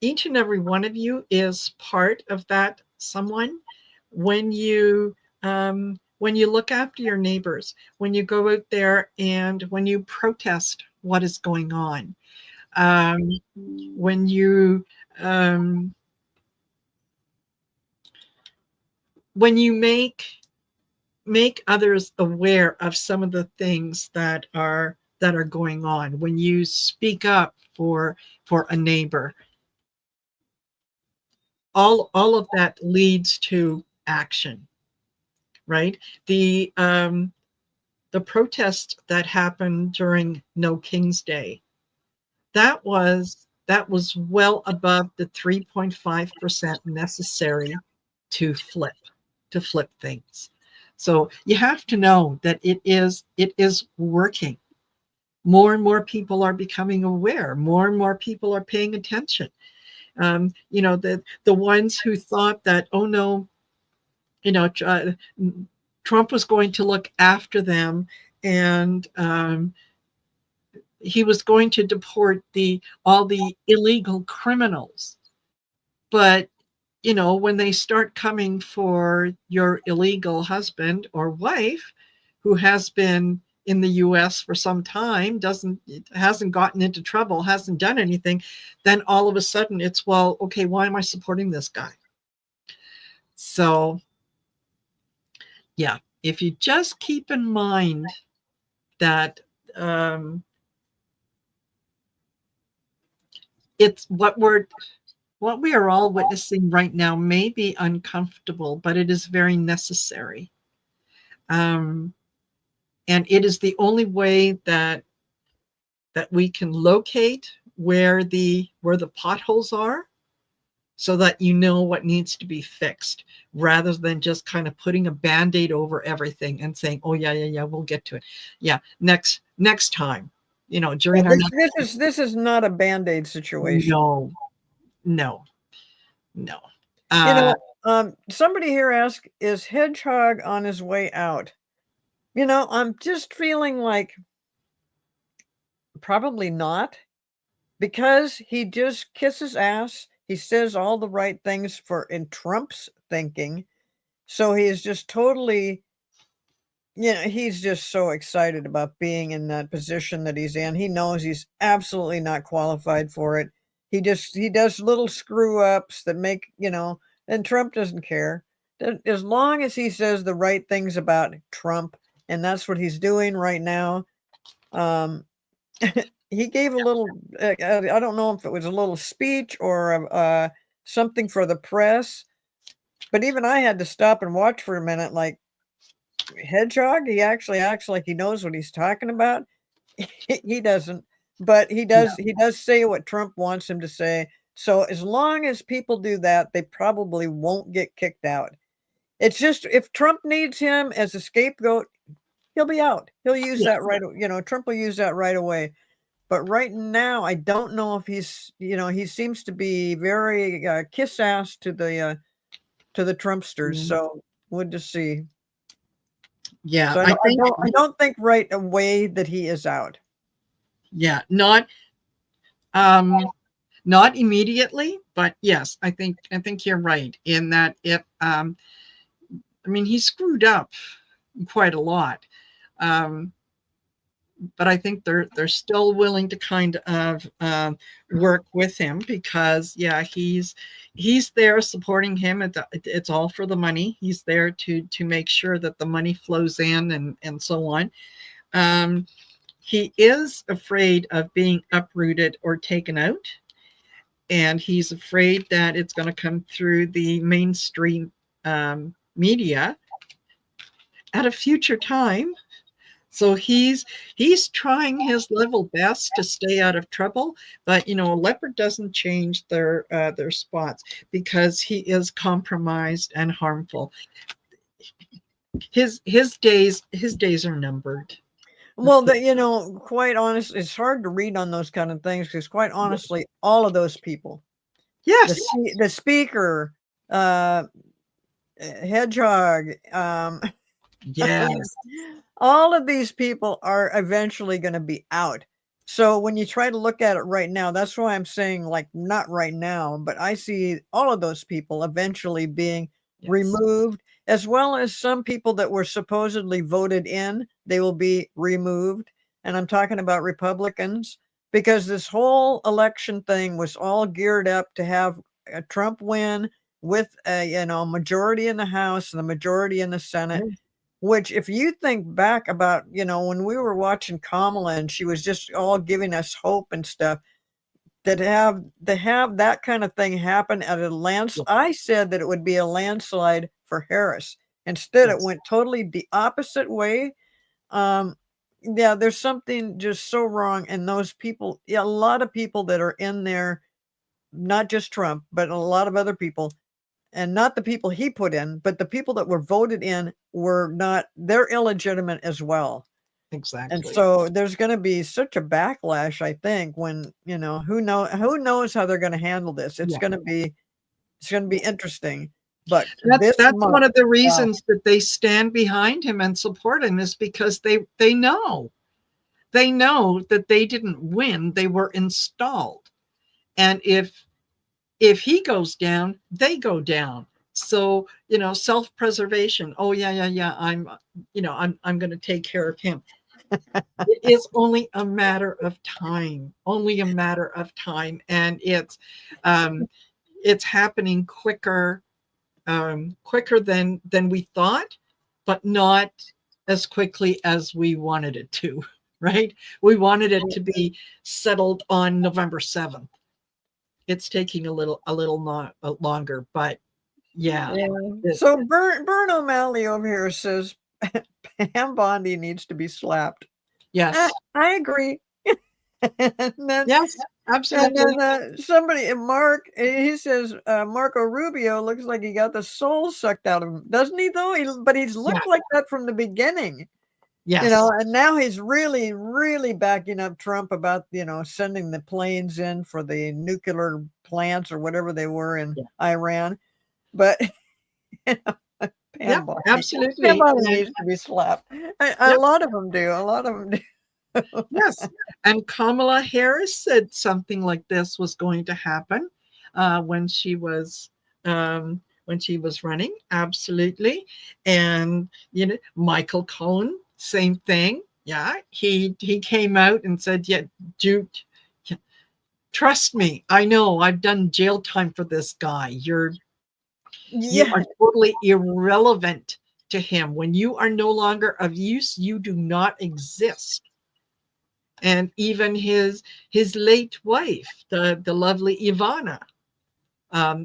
each and every one of you is part of that someone. When you look after your neighbors, when you go out there and when you protest what is going on, um, when you um, when you make others aware of some of the things that are going on, when you speak up for a neighbor, all of that leads to action, right? The protest that happened during No King's Day, that was well above the 3.5% necessary to flip to flip things. So you have to know that it is working. More and more people are becoming aware. More and more people are paying attention. The ones who thought that, oh no, you know, Trump was going to look after them, and he was going to deport all the illegal criminals. But when they start coming for your illegal husband or wife who has been in the US for some time, hasn't gotten into trouble, hasn't done anything, then all of a sudden it's, well, okay, why am I supporting this guy? So, yeah, if you just keep in mind that um, it's what we are all witnessing right now may be uncomfortable, but it is very necessary. Um, and it is the only way that we can locate where the potholes are, so that you know what needs to be fixed, rather than just kind of putting a band-aid over everything and saying, oh yeah, yeah, yeah, we'll get to it. Yeah, next time, Yeah, during our this next. this is this is not a Band-Aid situation. No, no, no. You uh know, somebody here asked, "Is Hedgehog on his way out?" I'm just feeling like probably not, because he just kisses ass. He says all the right things for in Trump's thinking. So he is just totally, he's just so excited about being in that position that he's in. He knows he's absolutely not qualified for it. he does little screw ups that make, and Trump doesn't care. As long as he says the right things about Trump, and that's what he's doing right now. Um, he gave a little, I don't know if it was a little speech or something for the press, but even I had to stop and watch for a minute, like, Hedgehog, he actually acts like he knows what he's talking about. He doesn't, but Yeah. he does say what Trump wants him to say. So as long as people do that, they probably won't get kicked out. It's just if Trump needs him as a scapegoat, he'll be out. He'll use Yeah. that Trump will use that right away. But right now, I don't know if he seems to be very kiss ass to the Trumpsters. Mm. So we'll just see. Yeah. So I think, I don't think right away that he is out. yeah, um, not immediately, but yes, I think you're right in that I mean, he screwed up quite a lot. Um, but I think they're still willing to kind of work with him because yeah, he's there supporting him. It's all for the money. He's there to make sure that the money flows in and so on. Um, he is afraid of being uprooted or taken out, and he's afraid that it's going to come through the mainstream media at a future time. So he's trying his level best to stay out of trouble, but a leopard doesn't change their spots because he is compromised and harmful. His days are numbered. Well, quite honest, it's hard to read on those kind of things because, quite honestly, all of those people, Yes, the speaker, uh, Hedgehog, I mean, yes, all of these people are eventually going to be out. So when you try to look at it right now, that's why I'm saying, like, not right now, but I see all of those people eventually being yes, removed, as well as some people that were supposedly voted in, they will be removed. And I'm talking about Republicans, because this whole election thing was all geared up to have Trump win with a majority in the House and the majority in the Senate, yes, which, if you think back about, when we were watching Kamala and she was just all giving us hope and stuff, to have that kind of thing happen at a landslide. I said that it would be a landslide for Harris. Instead, it yes, went totally the opposite way. Um, yeah, there's something just so wrong. And those people, yeah, a lot of people that are in there, not just Trump, but a lot of other people, and not the people he put in, but the people that were voted in were not, they're illegitimate as well. And exactly. so there's going to be such a backlash, I think, when, who knows how they're going to handle this. Yeah. It's going to be interesting. But That's this that's one month, of the wow. reasons that they stand behind him and support him is because they know that they didn't win, they were installed. And if he goes down, they go down. So, self-preservation. Oh yeah, yeah, yeah. I'm going to take care of him. It is only a matter of time. Only a matter of time, and it's happening quicker than we thought, but not as quickly as we wanted it to. Right? We wanted it to be settled on November 7th. It's taking a little not longer, but yeah, Yeah. it, So Bern O'Malley over here says Pam Bondi needs to be slapped. yes, I agree. and then yes, absolutely, somebody, Mark, he says Marco Rubio looks like he got the soul sucked out of him, doesn't he? Though but he's yeah, looked like that from the beginning, yes, and now he's really, really backing up Trump about sending the planes in for the nuclear plants or whatever they were in yeah, Iran. But you know, yep, Pam absolutely, Bondi and needs to be slapped. A yep, lot of them do. A lot of them do. yes, and Kamala Harris said something like this was going to happen when she was running, absolutely, and Michael Cohen, same thing. Yeah, he came out and said, yeah, do Trust me, I know. I've done jail time for this guy. You Yeah, are totally irrelevant to him. When you are no longer of use, you do not exist. And even his late wife, the lovely Ivana,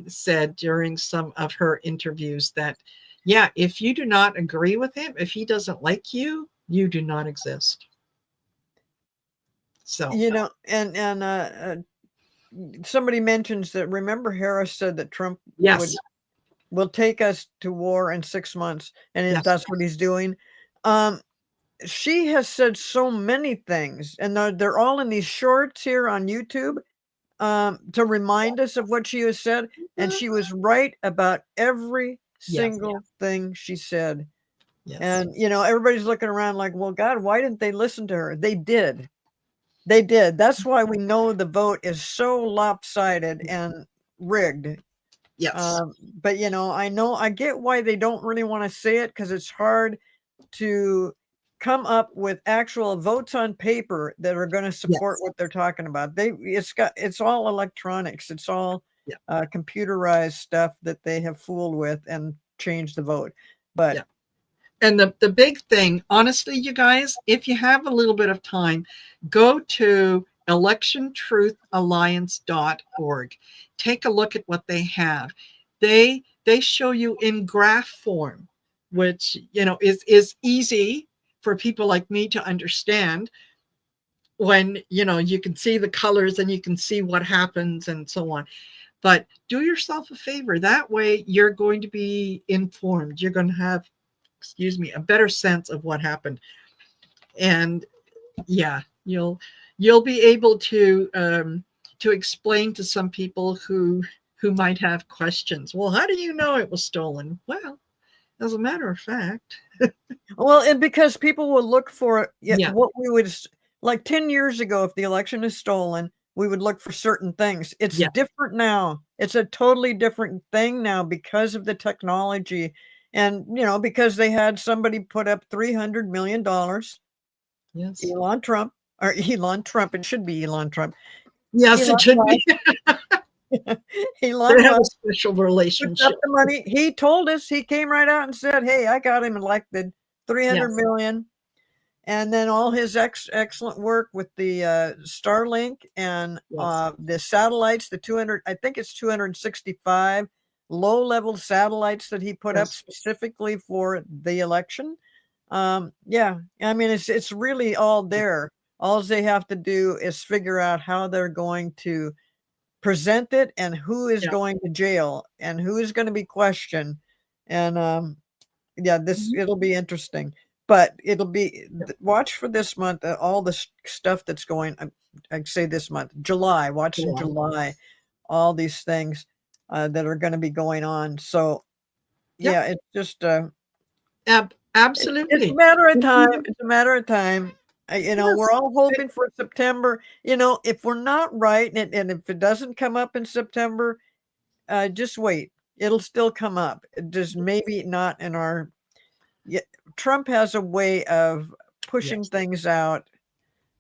said during some of her interviews that, yeah, if you do not agree with him, if he doesn't like you, you do not exist. So, and somebody mentions that. Remember, Harris said that Trump yes, will take us to war in 6 months, and yes, that's what he's doing. Um, she has said so many things, and they're all in these shorts here on YouTube, to remind us of what she has said, and she was right about every yes, single thing she said. yes, And everybody's looking around like, well, God, why didn't they listen to her? They did. They did. That's why we know the vote is so lopsided and rigged. yes, But I get why they don't really want to say it, because it's hard to come up with actual votes on paper that are going to support yes, what they're talking about. It's all electronics. It's all yeah, computerized stuff that they have fooled with and changed the vote. But yeah. And the big thing, honestly, you guys, if you have a little bit of time, go to electiontruthalliance.org. Take a look at what they have. They show you in graph form, which is easy for people like me to understand, when you can see the colors and you can see what happens and so on. But do yourself a favor. That way you're going to be informed. You're going to have, excuse me, a better sense of what happened. And yeah, you'll be able to explain to some people who might have questions. Well, how do you know it was stolen? Well, as a matter of fact, well, and because people will look for, yeah, yeah, what we would like 10 years ago, if the election is stolen, we would look for certain things. It's yeah, different now. It's a totally different thing now because of the technology, and because they had somebody put up $300 million. yes, Elon Trump, or Elon Trump, it should be Elon Trump. yes, Elon it should be. Musk, Elon They have a Musk special puts up relationship. the money. He told us, he came right out and said, "Hey, I got him elected, 300 Yes, million." And then all his excellent work with the Starlink and yes, the satellites, the 200, I think it's 265 low-level satellites that he put up yes, specifically for the election. Yeah, I mean, it's really all yeah, there. All they have to do is figure out how they're going to present it, and who is yeah. going to jail, and who is going to be questioned. And yeah, Mhm. it'll be interesting, but it'll be Yeah, watch for this month, all the stuff that's going. I'd say this month, July. Watch in July. July, all these things that are going to be going on. So Yeah, yeah, it's just it's a absolutely. matter of time. Mhm. It's a matter of time. We're Yes. all hoping for September. If we're not right, and if it doesn't come up in September, just wait. It'll still come up. Just maybe not in our. Yeah, Trump has a way of pushing Yes. things out,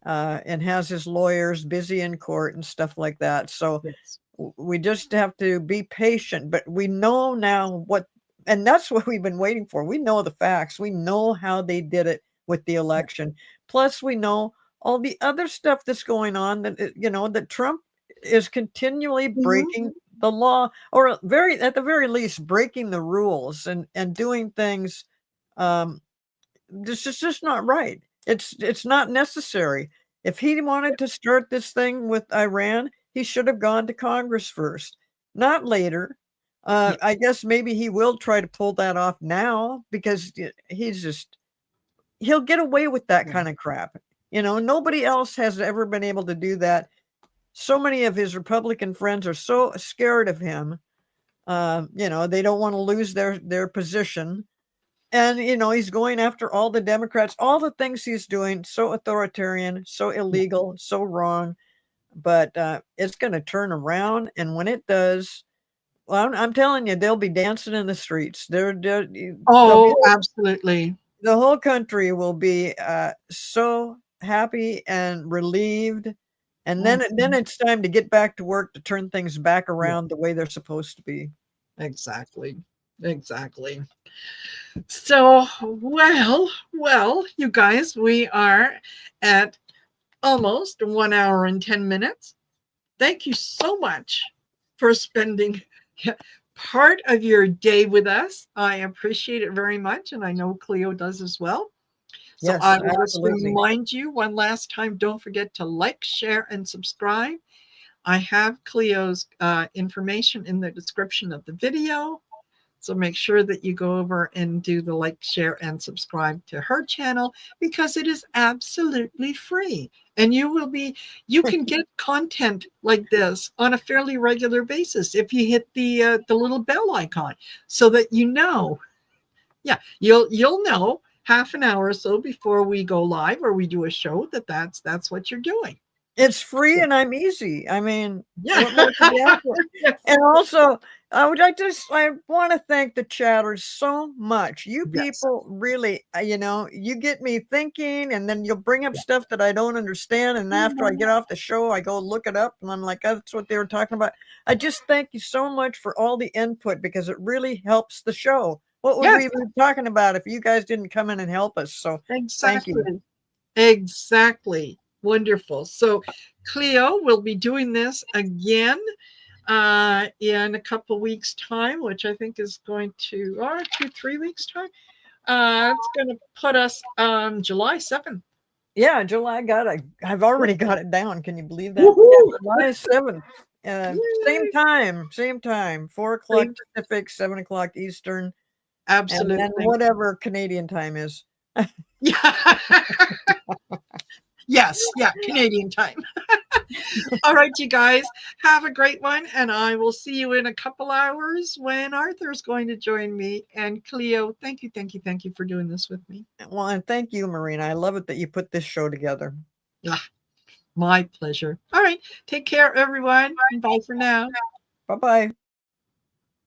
and has his lawyers busy in court and stuff like that. So Yes. we just have to be patient. But we know now what, and that's what we've been waiting for. We know the facts. We know how they did it with the Yeah. election. Plus, we know all the other stuff that's going on, that that Trump is continually Mhm. breaking the law, or very at the very least breaking the rules, and doing things. Um, this is just not right. It's not necessary. If he wanted to start this thing with Iran, he should have gone to Congress first, not later. Yeah. I guess maybe he will try to pull that off now, because he's just he'll get away with that Yeah. kind of crap. Nobody else has ever been able to do that. So many of his Republican friends are so scared of him. They don't want to lose their position, and, he's going after all the Democrats, all the things he's doing, so authoritarian, so Yeah. illegal, so wrong. But it's going to turn around. And when it does, well, I'm telling you, they'll be dancing in the streets. Oh, absolutely. The whole country will be so happy and relieved. And then Mhm. it's time to get back to work to turn things back Yeah, around the way they're supposed to be. exactly. Exactly. So, well, you guys, we are at almost 1 hour and 10 minutes. Thank you so much for spending part of your day with us. I appreciate it very much, and I know Cleo does as well. So Yes, I will just absolutely. remind you one last time, don't forget to like, share, and subscribe. I have Cleo's information in the description of the video. So make sure that you go over and do the like, share, and subscribe to her channel because it is absolutely free. And you can get content like this on a fairly regular basis if you hit the little bell icon, so that you know. Yeah, you'll know half an hour or so before we go live or we do a show that's what you're doing. It's free So, and I'm easy. I mean, yeah. what more could you ask for? Yes. And also, I want to thank the chatters so much. You Yes. people really, you get me thinking, and then you'll bring up Yeah. stuff that I don't understand. And after I get off the show, I go look it up, and I'm like, that's what they were talking about. I just thank you so much for all the input because it really helps the show. What would Yes, we be talking about if you guys didn't come in and help us? So thank you. exactly. Exactly. Wonderful. So Cleo will be doing this again in a couple weeks' time, which I think is going to, or 3 weeks' time. It's going to put us on July 7th. Yeah, July I've already got it down. Can you believe that? Yeah, Woohoo! July 7th. Yay! Same time, 4 o'clock Same, Pacific, 7 o'clock Eastern, and then absolutely. whatever Canadian time is. Yeah. Yes. Yeah. Canadian time. All right, you guys, have a great one. And I will see you in a couple hours when Arthur's going to join me. And Cleo, thank you, thank you, thank you for doing this with me. Well, and thank you, Marina. I love it that you put this show together. Ah, my pleasure. All right. Take care, everyone. Bye for now. Bye bye.